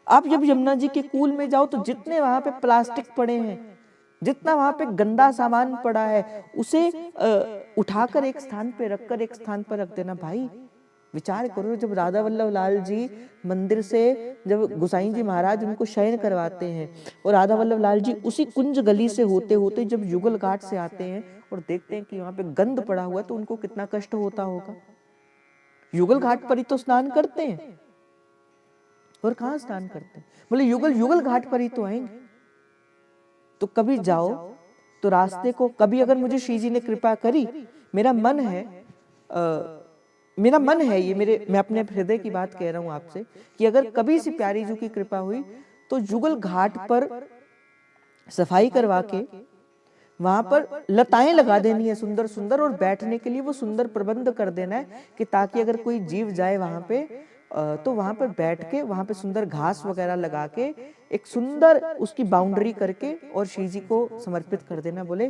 आप जब यमुना जी के कूल में जाओ तो जितने वहां पे प्लास्टिक पड़े हैं, जितना वहां पे गंदा सामान पड़ा है, उसे उठाकर एक स्थान पे रखकर एक स्थान पर रख देना। भाई विचार करो, जब राधा वल्लभ लाल जी मंदिर से, जब गोसाई जी महाराज उनको शयन करवाते हैं, और राधा वल्लभ लाल जी उसी कुंज गली से होते होते जब युगल घाट से आते हैं और देखते हैं कि वहां पे गंद पड़ा हुआ है, तो उनको कितना कष्ट होता होगा। युगल घाट पर ही तो स्नान करते हैं, और कहाँ स्नान करते हैं? बोले युगल घाट पर ही तो आएंगे। तो कभी जाओ तो रास्ते को, कभी अगर मुझे श्री जी ने कृपा करी, मेरा मन है ये, मैं अपने हृदय की बात कह रहा हूं आपसे, कि अगर कभी से प्यारी जी की कृपा हुई तो युगल घाट पर सफाई करवा के वहां पर लताएं लगा देनी है सुंदर सुंदर, और बैठने के लिए वो सुंदर प्रबंध कर देना है कि ताकि अगर कोई जीव जाए वहां पे तो वहां पर बैठ के, वहां पे सुंदर घास वगैरह लगा के एक सुंदर उसकी बाउंड्री करके और श्री जी को समर्पित कर देना। बोले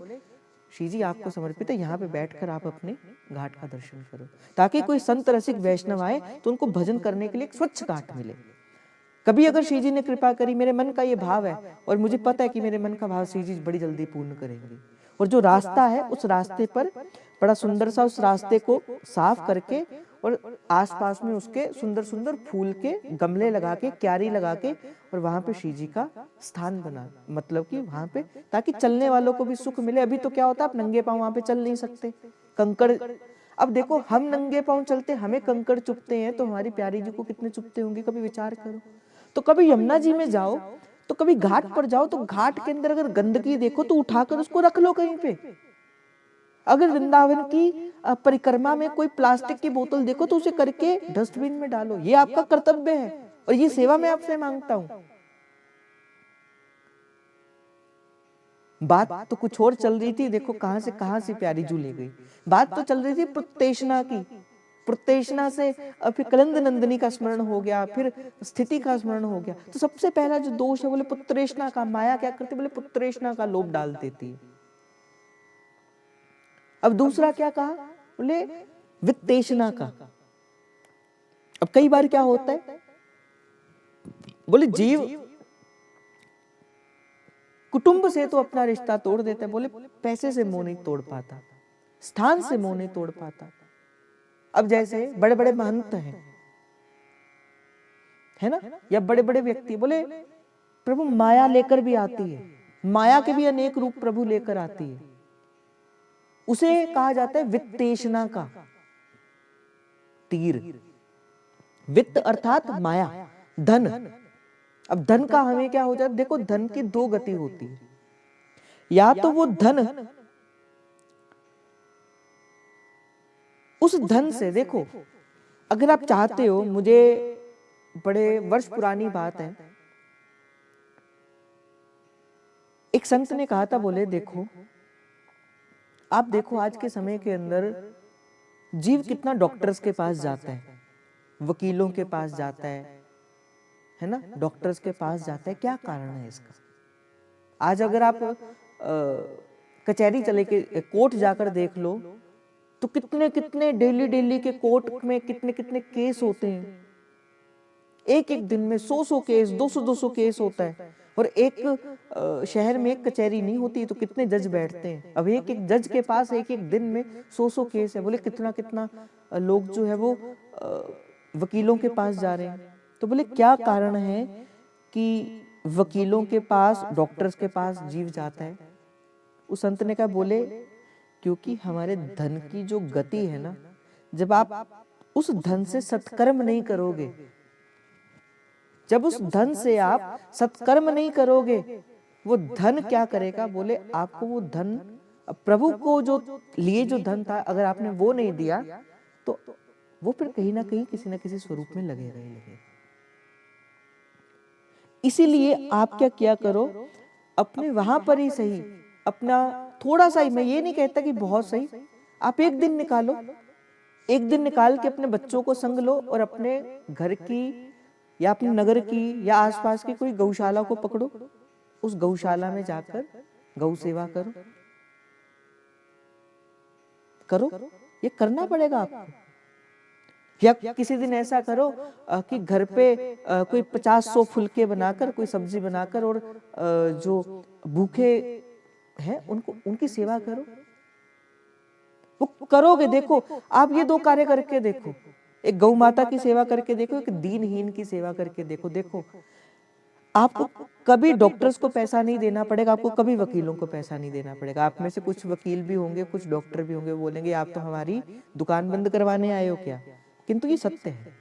श्री जी आपको समर्पित है, यहाँ पे बैठकर आप अपने घाट का दर्शन करो, ताकि कोई संत रसिक वैष्णव आए तो उनको भजन करने के लिए एक स्वच्छ घाट मिले। कभी अगर श्री जी ने कृपा करी, मेरे मन का ये भाव है और मुझे पता है कि मेरे मन का भाव श्री जी बड़ी जल्दी पूर्ण करेंगे, और जो रास्ता है उस रास्ते पर बड़ा सुंदर सा उस रास्ते को साफ करके और आसपास में उसके सुंदर सुंदर फूल के गमले लगा के, क्यारी लगा के, और वहां पे श्री जी का स्थान बना, मतलब कि वहां पे, ताकि चलने वालों को भी सुख मिले। अभी तो क्या होता है, आप नंगे पांव वहां पे चल नहीं सकते, कंकड़। अब देखो हम नंगे पांव चलते, हमें कंकड़ चुभते हैं, तो हमारी प्यारी जी को कितने चुभते होंगे, कभी विचार करो। तो कभी यमुना जी में जाओ, तो कभी घाट पर जाओ, तो घाट के अंदर अगर गंदगी देखो तो उठाकर उसको रख लो कहीं पे। अगर वृंदावन की परिक्रमा में कोई प्लास्टिक की बोतल देखो तो उसे करके डस्टबिन में डालो, ये आपका कर्तव्य है, और ये सेवा मैं आपसे मांगता हूं। बात तो कुछ और चल रही थी, देखो कहां से प्यारी जू ले गई। बात तो चल रही थी प्रत्येषणा की, प्रत्येषणा से फिर कलंद नंदिनी का स्मरण हो गया, फिर स्थिति का स्मरण हो गया। तो सबसे पहला जो दोष है, बोले पुत्रेषणा का। माया क्या करती, बोले पुत्रेषणा का लोभ डाल देती है। अब दूसरा क्या कहा, बोले वित्तेषणा का। अब कई बार क्या होता है, बोले जीव कुटुंब से तो अपना रिश्ता तोड़ देता है, बोले पैसे से मोह नहीं तोड़ पाता, स्थान से मोह नहीं तोड़ पाता। अब जैसे बड़े बड़े महंत हैं, है ना, या बड़े बड़े व्यक्ति, बोले प्रभु माया लेकर भी आती है, माया के भी अनेक रूप प्रभु लेकर आती है, उसे कहा जाता है वित्तेषणा का तीर। वित्त अर्थात माया, धन। अब धन का हमें क्या हो जाता है, देखो धन की दो गति होती है, या तो वो धन, उस धन से, देखो अगर आप चाहते हो, मुझे बड़े वर्ष पुरानी बात है, एक संत ने कहा था, बोले देखो आप देखो आज के समय के अंदर जीव कितना डॉक्टर्स के पास जाता है, वकीलों के पास जाता है ना, डॉक्टर्स के पास जाता है। क्या कारण है इसका? आज अगर आप कचहरी चले के कोर्ट जाकर देख लो तो कितने कितने डेली के कोर्ट में कितने कितने केस होते हैं। एक एक दिन में 100 केस, 200 केस होता है, और एक शहर में एक कचहरी नहीं होती तो कितने जज बैठते हैं। अब एक एक जज के पास एक एक दिन में 100 केस है, बोले कितना कितना लोग जो है वो वकीलों के पास जा रहे हैं। तो बोले क्या कारण है कि वकीलों के पास, डॉक्टर्स के पास जीव जाता है? उस संत ने कहा, बोले क्योंकि हमारे धन की जो गति है ना, जब आप उस धन से सत्कर्म नहीं करोगे, जब उस धन से आप सत्कर्म नहीं करोगे, वो धन क्या करेगा? बोले आपको वो धन, प्रभु को जो लिए जो धन था, अगर आपने वो नहीं दिया तो वो फिर कहीं ना कहीं किसी ना किसी स्वरूप में लगेगा ही लगेगा। इसीलिए आप क्या किया करो, अपने वहां पर ही सही, अपना थोड़ा सा ही, मैं ये नहीं कहता कि बहुत सही, आप एक दिन निकालो, एक दिन निकाल के अपने बच्चों को संग लो और अपने घर की या अपने नगर की या आसपास की कोई गौशाला को पकड़ो, उस गौशाला में जाकर गौ सेवा करो। करो, ये करना पड़ेगा आपको। या किसी दिन ऐसा करो कि घर पे कोई 50-100 फुलके बनाकर, कोई सब्जी बनाकर, और जो भूखे हैं उनको, उनकी सेवा करो। वो करोगे, देखो आप ये 2 कार्य करके देखो, एक गौ माता की सेवा करके देखो, एक दीनहीन की सेवा करके देखो। देखो आपको कभी डॉक्टर्स को पैसा नहीं देना पड़ेगा, आपको कभी वकीलों को पैसा नहीं देना पड़ेगा। आप में से कुछ वकील भी होंगे, कुछ डॉक्टर भी होंगे, बोलेंगे आप तो हमारी दुकान बंद करवाने आए हो क्या? किंतु ये सत्य है,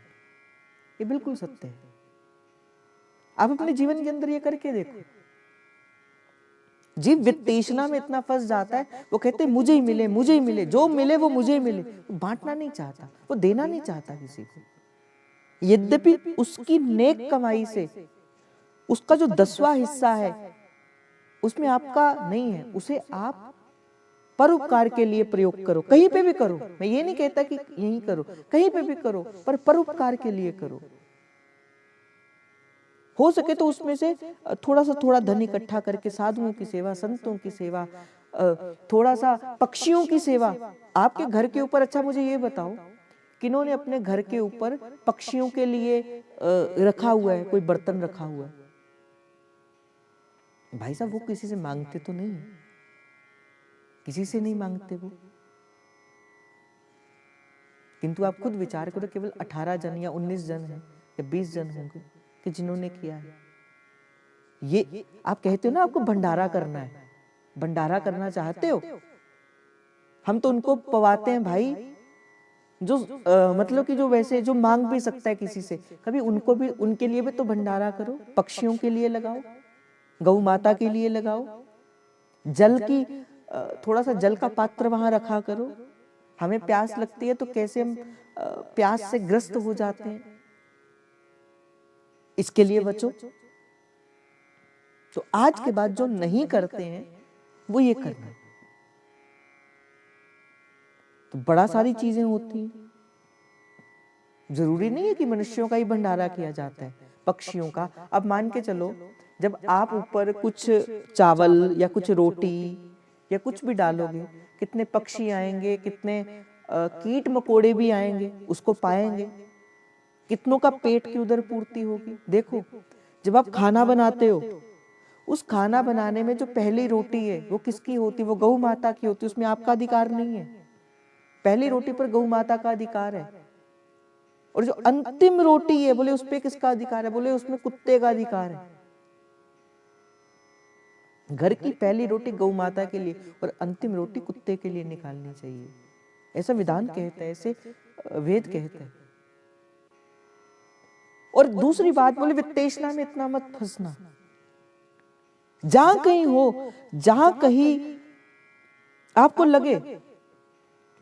ये बिल्कुल सत्य है। आप अपने जीवन के अंदर ये करके देखो। जीव वित्तेषणा में इतना फंस जाता है, वो कहते हैं मुझे ही मिले, मुझे ही मिले, जो मिले वो मुझे ही मिले। वो बांटना नहीं चाहता, वो देना नहीं चाहता किसी को। यद्यपि उसकी नेक कमाई से उसका जो 10वां हिस्सा है उसमें आपका नहीं है, उसे आप परोपकार के लिए प्रयोग करो। कहीं पे भी करो, मैं ये नहीं कहता कि यहीं करो, कहीं पे भी करो, पर परोपकार के लिए करो। हो सके तो उसमें से थोड़ा धन इकट्ठा करके साधुओं की सेवा, संतों की सेवा, थोड़ा सा पक्षियों की सेवा। आपके घर के ऊपर, अच्छा मुझे ये बताओ, किन्होंने अपने घर के ऊपर पक्षियों के लिए रखा हुआ है, कोई बर्तन रखा हुआ है? भाई साहब वो किसी से मांगते तो नहीं, किसी से नहीं मांगते वो। किंतु आप खुद विचार करो, केवल 18 जन या 19 जन हैं या 20 जन होंगे कि जिन्होंने किया है ये। आप कहते हो ना आपको भंडारा करना है, भंडारा करना चाहते हो, हम तो उनको पवाते हैं भाई, जो मतलब कि जो वैसे जो मांग भी सकता है किसी से, कभी उनको भी, उनके लिए भी तो भंडारा करो। पक्षियों के लिए लगाओ, गौ माता के लिए लगाओ, जल की थोड़ा सा जल का पात्र वहां रखा करो। हमें प्यास लगती है तो कैसे हम प्यास से ग्रस्त हो जाते हैं, इसके लिए बचो। तो आज के बाद जो नहीं करते हैं वो ये करना। तो बड़ा सारी चीजें होती हैं, जरूरी नहीं है कि मनुष्यों का ही भंडारा किया जाता है, पक्षियों का। अब मान के चलो, जब आप ऊपर कुछ चावल या कुछ रोटी या कुछ भी डालोगे, कितने पक्षी आएंगे, कितने कीट मकोड़े भी आएंगे, उसको पाएंगे, कितनों का पेट की उधर पूर्ति होगी। देखो जब आप खाना बनाते हो, उस खाना बनाने में जो पहली रोटी है वो किसकी होती है? वो गौ माता की होती है, उसमें आपका अधिकार नहीं है। पहली रोटी पर गौ माता का अधिकार है, और जो अंतिम रोटी है, बोले उस पे किसका अधिकार है? बोले उसमें कुत्ते का अधिकार है। घर की पहली रोटी गौ माता के लिए और अंतिम रोटी कुत्ते के लिए निकालनी चाहिए, ऐसा विधान कहता है, ऐसे वेद कहता है। और दूसरी बात, बोले वित्तेषणा में इतना मत फंसना। जहां कहीं हो, जहां कहीं आपको लगे,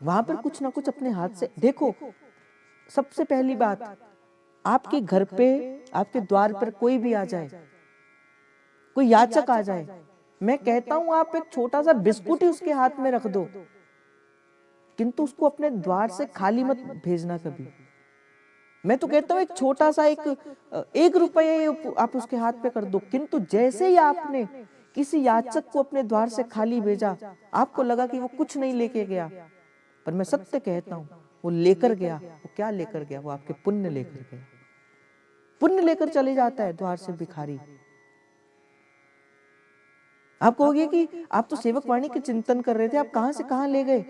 वहां पर कुछ ना कुछ अपने हाथ से देखो। सबसे पहली बात, आपके घर पे, आपके द्वार पर कोई भी आ जाए, कोई याचक आ जाए, मैं कहता हूं आप एक छोटा सा बिस्कुट ही उसके हाथ में रख दो, किंतु उसको अपने द्वार से खाली मत भेजना कभी। मैं तो कहता हूं एक छोटा सा एक रुपये आप उसके हाथ पे कर दो, किंतु जैसे ही आपने किसी याचक को अपने द्वार से खाली भेजा, आपको लगा कि वो कुछ नहीं लेके गया, पर मैं सत्य कहता हूं वो लेकर गया। वो क्या लेकर गया? वो आपके पुण्य लेकर गया। पुण्य लेकर चले जाता है द्वार से भिखारी। आप कहोगे कि आप तो सेवक वाणी के चिंतन कर रहे थे, आप कहां से कहां ले गए,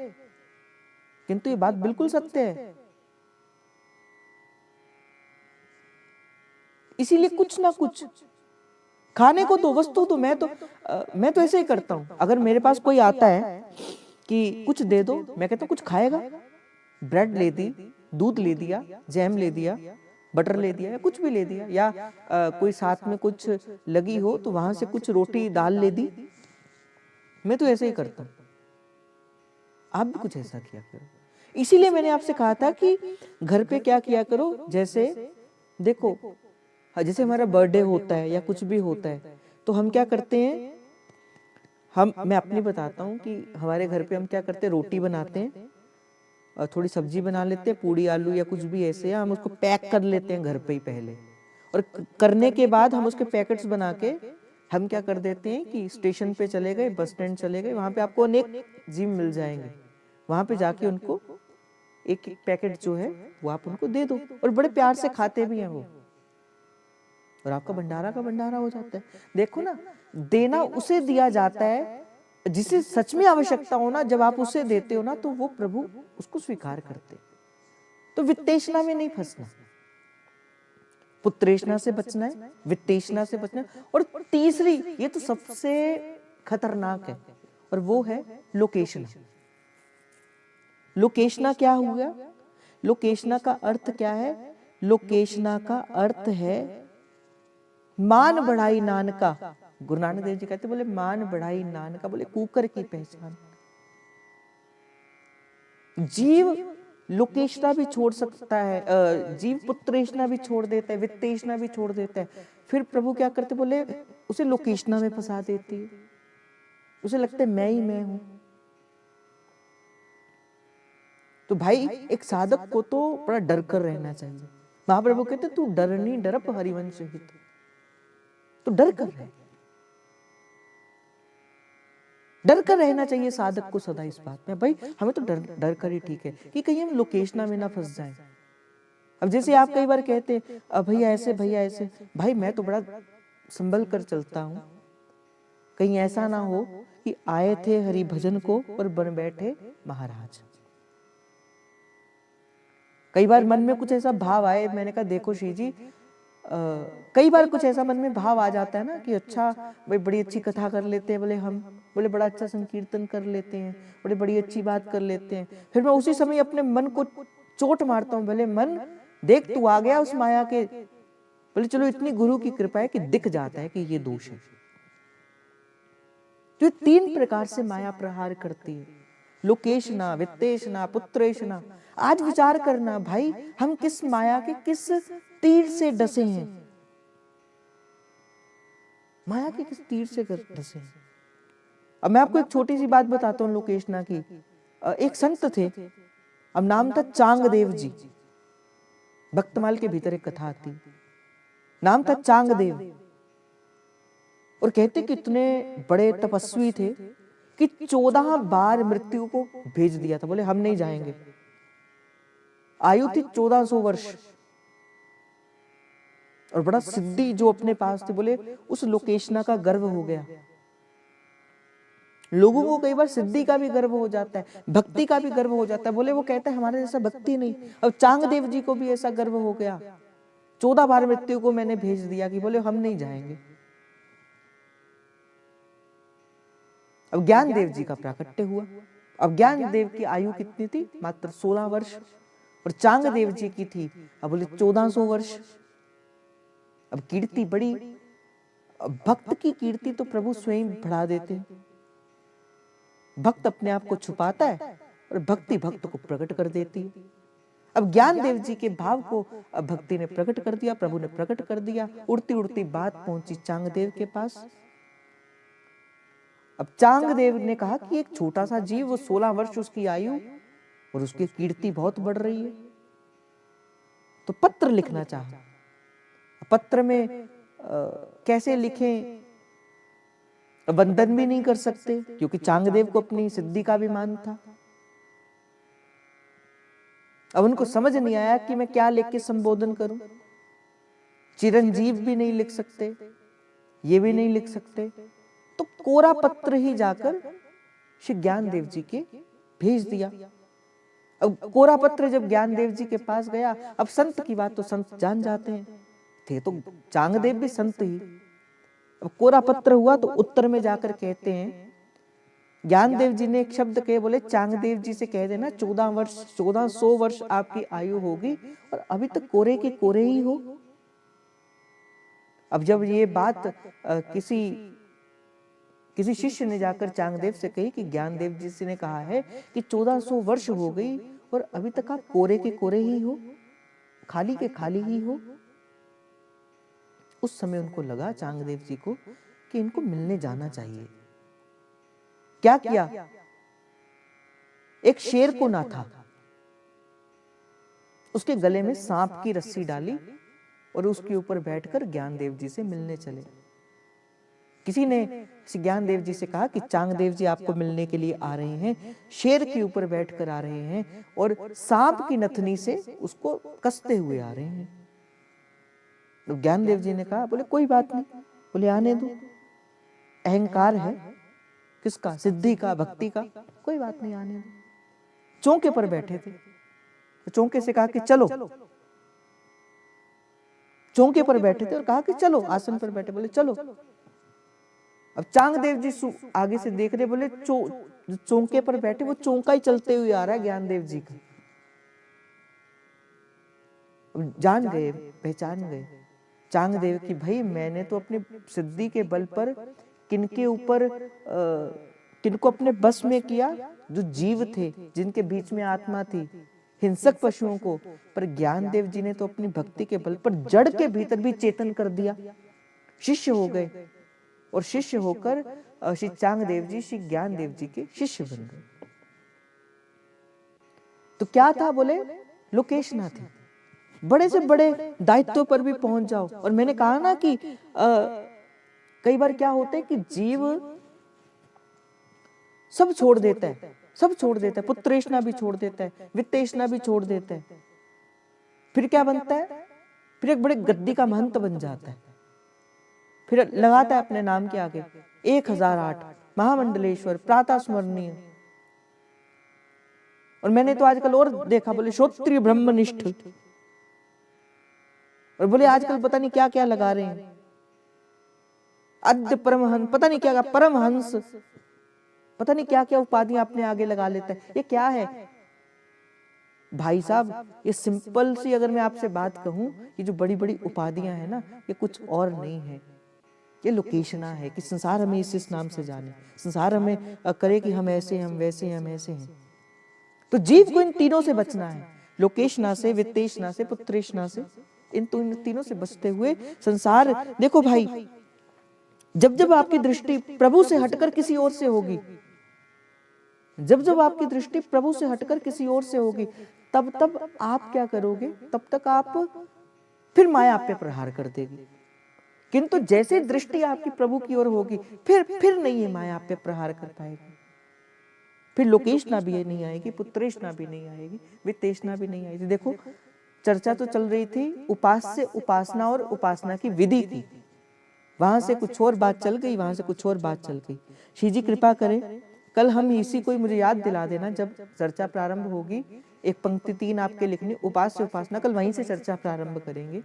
किंतु ये बात बिल्कुल सत्य है। इसीलिए कुछ ना कुछ खाने को तो वस्तु तो मैं तो ऐसे ही करता हूँ। अगर मेरे पास कोई आता है कि कुछ दे दो, मैं कहता हूँ कुछ खाएगा, ब्रेड ले दी, दूध ले दिया, जैम ले दिया, बटर ले दिया, या कुछ भी ले दिया, या कोई साथ में कुछ लगी हो तो वहां से कुछ रोटी दाल ले दी। मैं तो ऐसे ही करता हूँ, आप भी कुछ ऐसा किया करो। इसीलिए मैंने आपसे कहा था कि घर पे क्या किया करो, जैसे देखो जैसे हमारा बर्थडे होता है या कुछ भी होता है तो हम क्या करते हैं, मैं अपनी बताता हूँ कि हमारे घर पे हम क्या करते हैं, रोटी बनाते हैं और थोड़ी सब्जी बना लेते हैं, पूड़ी आलू या कुछ भी ऐसे, हम उसको पैक कर लेते हैं घर पे ही पहले, और करने के बाद हम उसके पैकेट्स बना के हम क्या कर देते हैं कि स्टेशन पे चले गए, बस स्टैंड चले गए, वहां पे आपको अनेक जीव मिल जाएंगे, वहां पे जाके उनको एक एक पैकेट जो है वो आप उनको दे दो, और बड़े प्यार से खाते भी हैं वो, और आपका भंडारा का भंडारा हो जाता है। देखो ना, देना उसे दिया जाता है जिसे सच में आवश्यकता हो ना, जब आप उसे देते हो ना तो वो प्रभु उसको स्वीकार करते। तो वित्तेषणा में नहीं फंसना, पुत्रेषणा से बचना है, वित्तेषणा से बचना है, और तीसरी ये तो सबसे खतरनाक है, और वो है लोकेशना। लोकेशना क्या हुआ? लोकेशना का अर्थ क्या है? लोकेशना का अर्थ है मान बढ़ाई नान का। गुरु नानक देव जी कहते बोले मान बढ़ाई नान का, बोले कुकर की पहचान। जीव लोकेशना भी छोड़ सकता है, जीव पुत्रेशना भी छोड़ देता है, वित्तेशना भी छोड़ देता है, फिर प्रभु क्या करते, बोले उसे लोकेशना में फंसा देती है, उसे लगता है मैं ही मैं हूं। तो भाई एक साधक को तो बड़ा डर कर रहना चाहिए। महाप्रभु कहते तू डरनी डरप हरिवंश हित, तो डर कर रहे, डर कर रहना चाहिए साधक को सदा इस बात में, भाई हमें तो डर कर ही ठीक है कि कहीं हम लोकेशना में ना फंस जाएं। अब जैसे आप कई बार कहते हैं भैया ऐसे भैया ऐसे, भाई मैं तो बड़ा संभल कर चलता हूं, कहीं ऐसा ना हो कि आए थे हरि भजन को और बन बैठे महाराज। कई बार मन में कुछ ऐसा भाव आए, मैंने कहा देखो श्री जी, कई बार कुछ ऐसा मन में भाव आ जाता है ना कि अच्छा भाई बड़ी अच्छी कथा कर लेते हैं, बोले हम बोले बड़ा अच्छा संकीर्तन कर लेते हैं, बड़े बड़ी अच्छी बात कर लेते हैं, फिर मैं उसी समय अपने मन को चोट मारता हूँ, बोले मन देख तू आ गया उस माया के, बोले चलो इतनी गुरु की कृपा है कि दिख जाता है कि ये दोष है। तो तीन प्रकार से माया प्रहार करती है, लोकेशना, वित्तेशना, पुत्रेशना। आज विचार करना भाई हम किस माया के किस तीर से डसे हैं, माया के किस तीर से डसे हैं। अब मैं आपको एक छोटी सी बात बताता हूँ लोकेशना की। एक संत थे, अब नाम था चांगदेव जी, भक्तमाल के भीतर एक कथा आती, नाम था चांगदेव, और कहते कि इतने बड़े तपस्वी थे कि 14 बार मृत्यु को भेज दिया था, बोले हम नहीं जाएंगे। आयु थी 1400 वर्ष, और बड़ा सिद्धि जो अपने पास थे, बोले उस लोकेशना का गर्व हो गया। लोगों को कई बार सिद्धि का भी गर्व हो जाता है, भक्ति का भी गर्व हो जाता है, बोले वो कहता है हमारे जैसा भक्ति नहीं। अब चांगदेव जी को भी ऐसा गर्व हो गया, 14 बार मृत्यु को मैंने भेज दिया कि बोले हम नहीं जाएंगे। अब ज्ञान देव जी का प्राकट्य हुआ। अब ज्ञान देव की आयु कितनी थी? मात्र 16 वर्ष, और चांगदेव जी की थी अब बोले 1400 वर्ष। अब कीर्ति बड़ी, भक्त की कीर्ति तो प्रभु स्वयं बढ़ा देते हैं। भक्त अपने आप को छुपाता है और भक्ति भक्त को प्रकट कर देती है। अब ज्ञान देव जी के भाव को भक्ति ने प्रकट कर दिया, प्रभु ने प्रकट कर दिया। उड़ती उड़ती बात पहुंची चांगदेव के पास। अब चांगदेव ने कहा कि एक छोटा सा जीव, वो 16 वर्ष उसकी आयु, और उसकी कीर्ति बहुत बढ़ रही है, तो पत्र लिखना चाहा। पत्र में कैसे लिखें, वंदन भी नहीं कर सकते क्योंकि चांगदेव को अपनी सिद्धि का भी मान था। अब उनको समझ नहीं आया कि मैं क्या लिख के संबोधन करूं। चिरंजीव भी नहीं लिख सकते, ये भी नहीं लिख सकते, तो कोरा पत्र ही जाकर श्री ज्ञानदेव जी के भेज दिया। अब कोरा पत्र जब ज्ञानदेव जी के पास गया, अब संत की बात तो संत जान जाते हैं, थे तो चांगदेव भी संत ही। अब कोरा पत्र हुआ तो उत्तर में जाकर कहते हैं, ज्ञानदेव जी ने एक शब्द कहे, बोले चांगदेव जी से कह देना 1400 वर्ष आपकी आयु होगी और अभी तक कोरे के कोरे ही हो। अब जब ये बात किसी शिष्य ने जाकर चांगदेव से कही कि ज्ञानदेव जी से ने कहा है कि 1400 वर्ष हो गई और अभी तक आप कोरे के कोरे ही हो, खाली के खाली ही हो। उस समय उनको लगा चांगदेव जी को कि इनको मिलने जाना चाहिए। क्या किया? एक शेर को ना था, उसके गले में सांप की रस्सी डाली और उसके ऊपर बैठकर ज्ञानदेव जी से मिलने चले। किसी ने ज्ञानदेव जी से कहा कि चांगदेव जी आपको मिलने के लिए आ रहे हैं, शेर के ऊपर बैठकर आ रहे हैं और सांप की नथनी से उसको कसते हुए आ रहे हैं। तो ज्ञानदेव जी ने कहा, बोले कोई बात नहीं, बोले आने दो, अहंकार है किसका? सिद्धि का, भक्ति का, कोई बात नहीं, आने दो। चौके पर बैठे थे तो चौके से कहा कि चलो, चौके पर बैठे थे और कहा कि चलो, आसन पर बैठे, बोले चलो। अब चांगदेव जी आगे से देख रहे, बोले चौके पर बैठे, वो चौका ही चलते हुए आ रहा है ज्ञानदेव जी का। जान गए, पहचान गए चांगदेव की, भाई मैंने तो अपनी सिद्धि के बल पर किनके ऊपर किनको अपने बस में किया? जो जीव थे, जिनके बीच में आत्मा थी, हिंसक पशुओं को। पर ज्ञानदेव जी ने तो अपनी भक्ति के बल पर जड़ के भीतर भी चेतन कर दिया, शिष्य हो गए और शिष्य होकर श्री चांगदेव जी श्री ज्ञानदेव जी के शिष्य बन गए। तो क्या था? बोले लोकेशना थी, बड़े से बड़े दायित्वों पर भी पहुंच जाओ। और मैंने कहा ना कि कई बार क्या होता है कि जीव सब छोड़ देता है, सब छोड़ देता है, पुत्रेष्णा भी छोड़ देता है, वित्तेष्णा भी छोड़ देता है, फिर क्या बनता है? फिर एक बड़े गद्दी का महंत बन जाता है, फिर लगाता है अपने नाम के आगे 1008 महामंडलेश्वर प्रातः स्मरणीय। और मैंने तो आजकल और देखा, बोले श्रोत्रिय ब्रह्मनिष्ठ, और बोले आजकल पता नहीं क्या क्या लगा रहे हैं, अद्य परमहंस, पता नहीं क्या, परमहंस, पता नहीं क्या क्या उपाधियां अपने आगे लगा लेता है। ये क्या है भाई साहब? ये सिंपल सी अगर मैं आपसे बात कहूं, ये जो बड़ी बड़ी उपाधियां हैं ना, ये कुछ और नहीं है, ये लोकेशना है कि संसार हमें इस नाम से जाने, संसार हमें करे कि हम ऐसे, हम वैसे, हम ऐसे हैं। तो जीव को इन तीनों से बचना है, लोकेशना से, वित्तेशना से, पुत्रेशना से, इन तीनों से बचते हुए संसार। देखो भाई, जब जब आपकी दृष्टि प्रभु से हटकर किसी और से होगी, जब जब आपकी दृष्टि प्रभु से हटकर किसी और से होगी, तब तब आप क्या करोगे? तब तक आप फिर माया आप पे प्रहार कर देगी। किंतु जैसे दृष्टि आपकी प्रभु की ओर होगी, फिर नहीं है माया आप पे प्रहार कर पाएगी। फिर लोकेशना भी नहीं आएगी, पुत्रेशना भी नहीं आएगी, वित्तेशना भी नहीं आएगी। देखो, चर्चा तो चल रही थी उपास्य, उपासना और उपासना की विधि की, वहां से कुछ और बात चल गई, वहां से कुछ और बात चल गई। श्री जी कृपा करें, कल हम इसी को मुझे याद दिला देना, जब चर्चा प्रारंभ होगी, एक पंक्ति 3 आपके लिखनी, उपास्य उपासना, कल वहीं से चर्चा प्रारंभ करेंगे।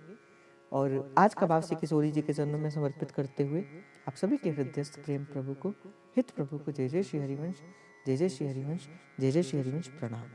और आज का भाव श्री किशोरी जी के चरणों में समर्पित करते हुए आप सभी के हृदयस्थ प्रेम प्रभु को, हित प्रभु को जय जय श्री हरिवंश, जय जय श्री हरिवंश, जय जय श्री हरिवंश, प्रणाम।